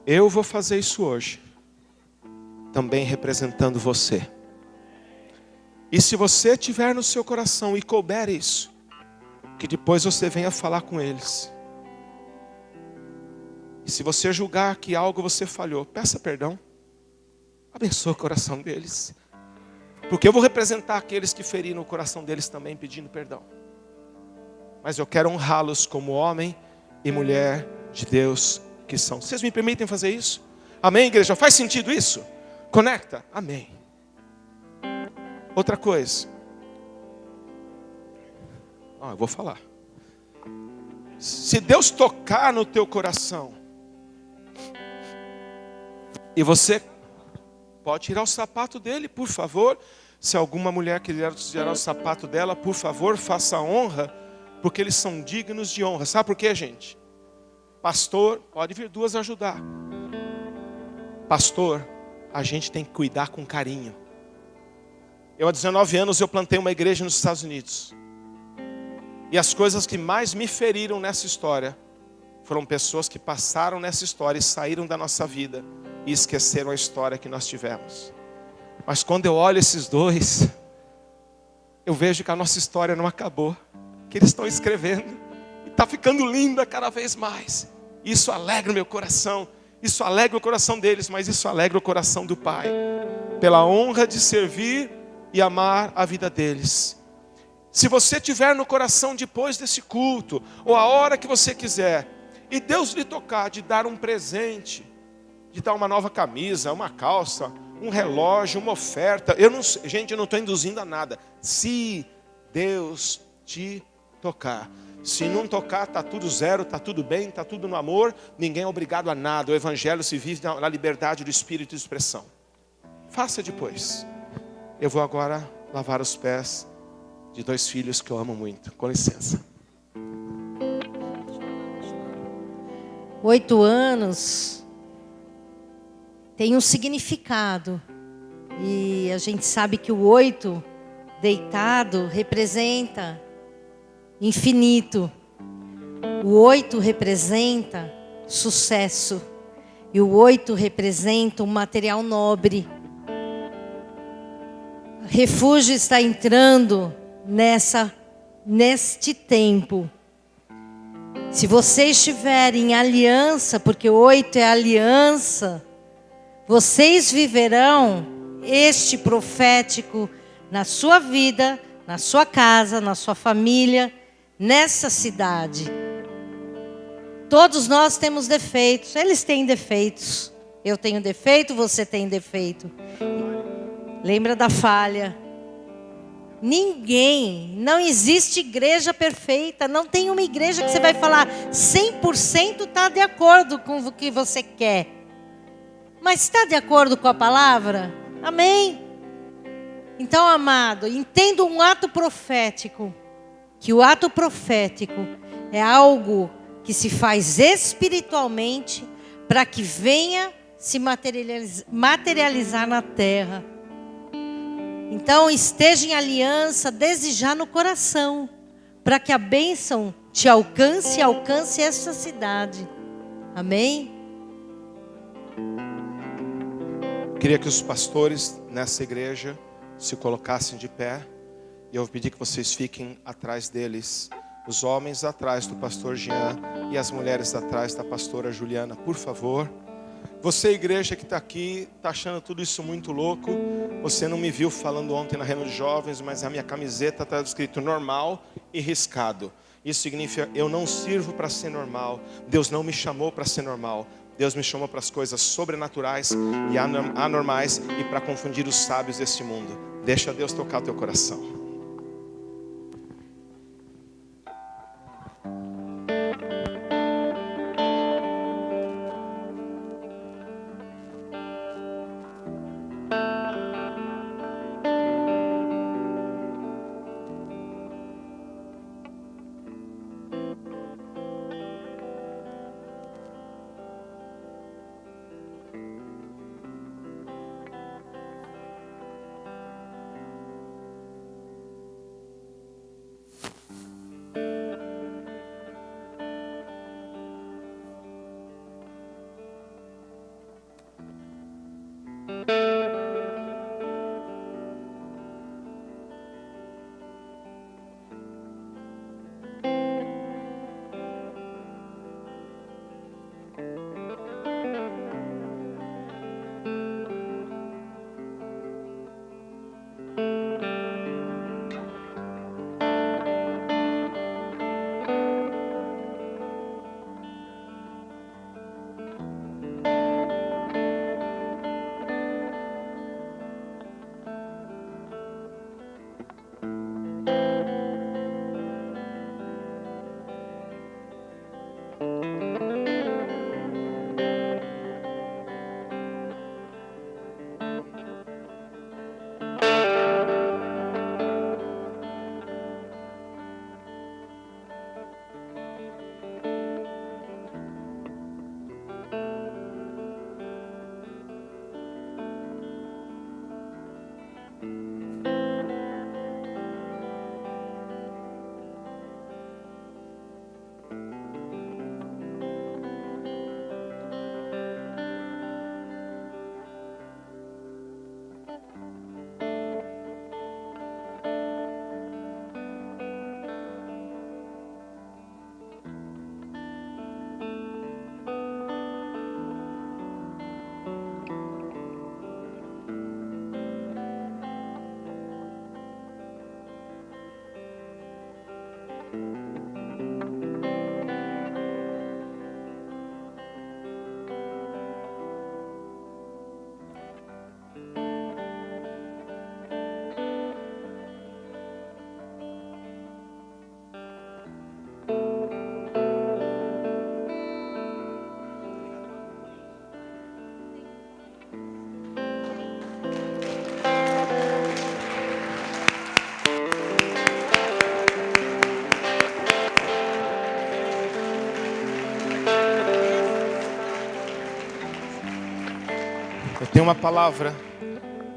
eu vou fazer isso hoje, também representando você. E se você tiver no seu coração e couber isso, que depois você venha falar com eles. E se você julgar que algo você falhou, peça perdão. Abençoe o coração deles. Porque eu vou representar aqueles que feriram o coração deles também, pedindo perdão. Mas eu quero honrá-los como homem e mulher de Deus que são. Vocês me permitem fazer isso? Amém, igreja? Faz sentido isso? Conecta? Amém. Outra coisa. Eu vou falar. Se Deus tocar no teu coração, e você pode tirar o sapato dele, por favor. Se alguma mulher quiser tirar o sapato dela, por favor, faça honra, porque eles são dignos de honra. Sabe por quê, gente? Pastor, pode vir duas ajudar. Pastor, a gente tem que cuidar com carinho. Eu, há 19 anos, eu plantei uma igreja nos Estados Unidos. E as coisas que mais me feriram nessa história foram pessoas que passaram nessa história e saíram da nossa vida e esqueceram a história que nós tivemos. Mas quando eu olho esses dois, eu vejo que a nossa história não acabou, que eles estão escrevendo e está ficando linda cada vez mais. Isso alegra o meu coração, isso alegra o coração deles, mas isso alegra o coração do Pai, pela honra de servir e amar a vida deles. Se você tiver no coração depois desse culto, ou a hora que você quiser, e Deus lhe tocar de dar um presente, de dar uma nova camisa, uma calça, um relógio, uma oferta, gente, eu não estou induzindo a nada. Se Deus te tocar, se não tocar, está tudo zero, está tudo bem, está tudo no amor, ninguém é obrigado a nada. O Evangelho se vive na liberdade do espírito de expressão. Faça depois. Eu vou agora lavar os pés de dois filhos que eu amo muito. Com licença. 8 anos tem um significado. E a gente sabe que o 8 deitado representa infinito. O 8 representa sucesso. E o 8 representa um material nobre. Refúgio está entrando neste tempo. Se você estiver em aliança, porque 8 é aliança, vocês viverão este profético na sua vida, na sua casa, na sua família, nessa cidade. Todos nós temos defeitos, eles têm defeitos. Eu tenho defeito, você tem defeito. Lembra da falha. Não existe igreja perfeita. Não tem uma igreja que você vai falar 100% está de acordo com o que você quer. Mas está de acordo com a palavra? Amém? Então, amado, entenda um ato profético. Que o ato profético é algo que se faz espiritualmente para que venha se materializar na terra. Então, esteja em aliança desde já no coração, para que a bênção te alcance e alcance essa cidade. Amém? Queria que os pastores nessa igreja se colocassem de pé. E eu vou pedir que vocês fiquem atrás deles. Os homens atrás do pastor Jean e as mulheres atrás da pastora Juliana, por favor. Você, igreja que está aqui, está achando tudo isso muito louco. Você não me viu falando ontem na reunião de jovens, mas a minha camiseta está escrito normal e riscado. Isso significa, eu não sirvo para ser normal. Deus não me chamou para ser normal. Deus me chamou para as coisas sobrenaturais e anormais e para confundir os sábios desse mundo. Deixa Deus tocar o teu coração. tenho uma palavra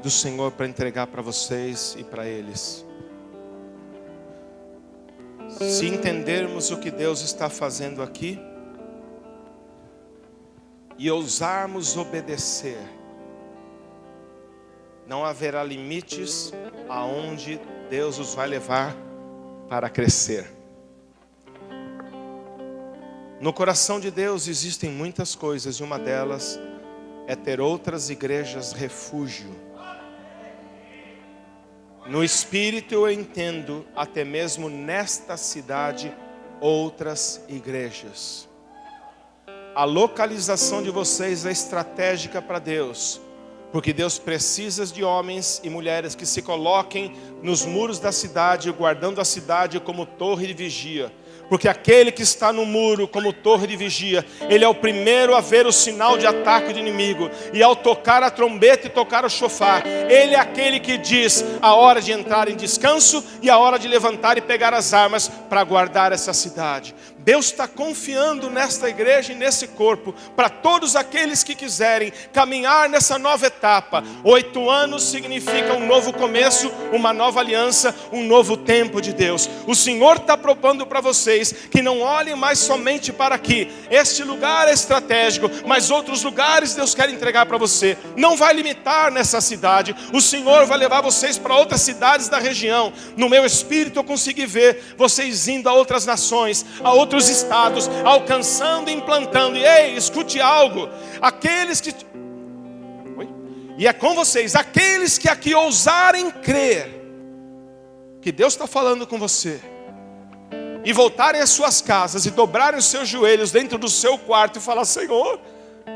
do Senhor para entregar para vocês e para eles. Se entendermos o que Deus está fazendo aqui e ousarmos obedecer, não haverá limites aonde Deus os vai levar para crescer. No coração de Deus existem muitas coisas, e uma delas é ter outras igrejas refúgio. No Espírito eu entendo, até mesmo nesta cidade, outras igrejas. A localização de vocês é estratégica para Deus, porque Deus precisa de homens e mulheres que se coloquem nos muros da cidade, guardando a cidade como torre de vigia. Porque aquele que está no muro como torre de vigia, ele é o primeiro a ver o sinal de ataque do inimigo. E ao tocar a trombeta e tocar o chofar, ele é aquele que diz a hora de entrar em descanso e a hora de levantar e pegar as armas para guardar essa cidade. Deus está confiando nesta igreja e nesse corpo, para todos aqueles que quiserem caminhar nessa nova etapa. 8 anos significa um novo começo, uma nova aliança, um novo tempo de Deus. O Senhor está propondo para vocês que não olhem mais somente para aqui. Este lugar é estratégico, mas outros lugares Deus quer entregar para você. Não vai limitar nessa cidade. O Senhor vai levar vocês para outras cidades da região. No meu espírito eu consegui ver vocês indo a outras nações, a outros estados, alcançando e implantando. E ei, escute algo. Aqueles que... E é com vocês, aqueles que aqui ousarem crer que Deus está falando com você, e voltarem às suas casas e dobrarem os seus joelhos dentro do seu quarto e falar: Senhor,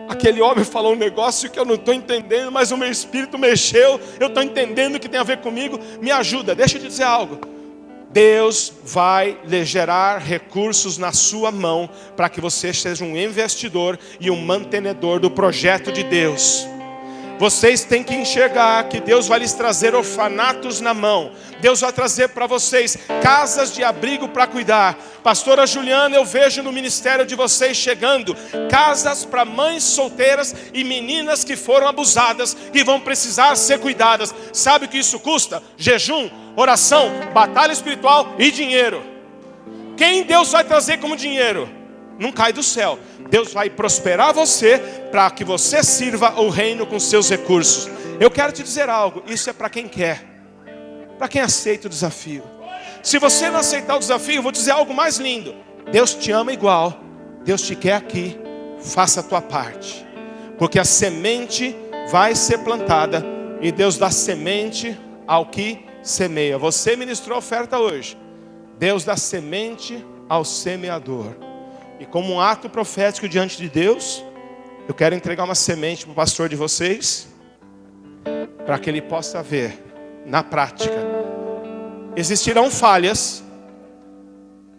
aquele homem falou um negócio que eu não estou entendendo, mas o meu espírito mexeu, eu estou entendendo o que tem a ver comigo, me ajuda. Deixa eu te dizer algo. Deus vai lhe gerar recursos na sua mão, para que você seja um investidor e um mantenedor do projeto de Deus. Vocês têm que enxergar que Deus vai lhes trazer orfanatos na mão. Deus vai trazer para vocês casas de abrigo para cuidar. Pastora Juliana, eu vejo no ministério de vocês chegando casas para mães solteiras e meninas que foram abusadas, que vão precisar ser cuidadas. Sabe o que isso custa? Jejum, oração, batalha espiritual e dinheiro. Quem Deus vai trazer como dinheiro? Não cai do céu. Deus vai prosperar você para que você sirva o reino com seus recursos. Eu quero te dizer algo. Isso é para quem quer, para quem aceita o desafio. Se você não aceitar o desafio, eu vou dizer algo mais lindo. Deus te ama igual. Deus te quer aqui. Faça a tua parte, porque a semente vai ser plantada, e Deus dá semente ao que semeia. Você ministrou a oferta hoje. Deus dá semente ao semeador. E como um ato profético diante de Deus, eu quero entregar uma semente para o pastor de vocês, para que ele possa ver na prática. Existirão falhas.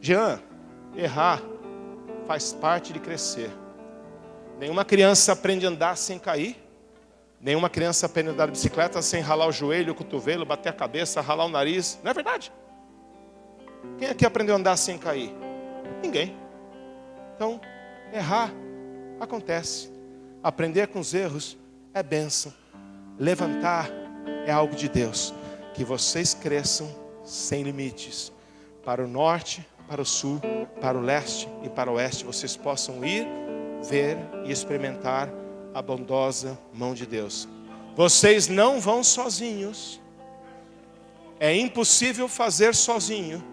Jean, errar faz parte de crescer. Nenhuma criança aprende a andar sem cair. Nenhuma criança aprende a andar de bicicleta sem ralar o joelho, o cotovelo, bater a cabeça, ralar o nariz. Não é verdade? Quem aqui aprendeu a andar sem cair? Ninguém. Então, errar acontece. Aprender com os erros é bênção. Levantar é algo de Deus. Que vocês cresçam sem limites. Para o norte, para o sul, para o leste e para o oeste. Vocês possam ir, ver e experimentar a bondosa mão de Deus. Vocês não vão sozinhos. É impossível fazer sozinho.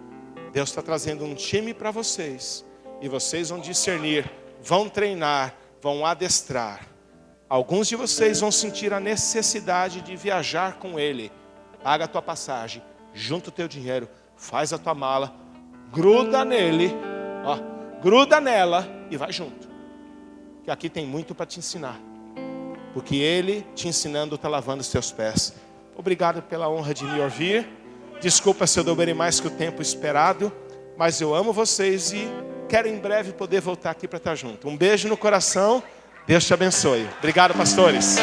Deus está trazendo um time para vocês. E vocês vão discernir, vão treinar, vão adestrar. Alguns de vocês vão sentir a necessidade de viajar com Ele. Paga a tua passagem, junta o teu dinheiro, faz a tua mala, gruda nele, ó, gruda nela e vai junto. Que aqui tem muito para te ensinar. Porque Ele te ensinando está lavando os teus pés. Obrigado pela honra de me ouvir. Desculpa se eu dobrei mais que o tempo esperado, mas eu amo vocês e quero em breve poder voltar aqui para estar junto. Um beijo no coração. Deus te abençoe. Obrigado, pastores.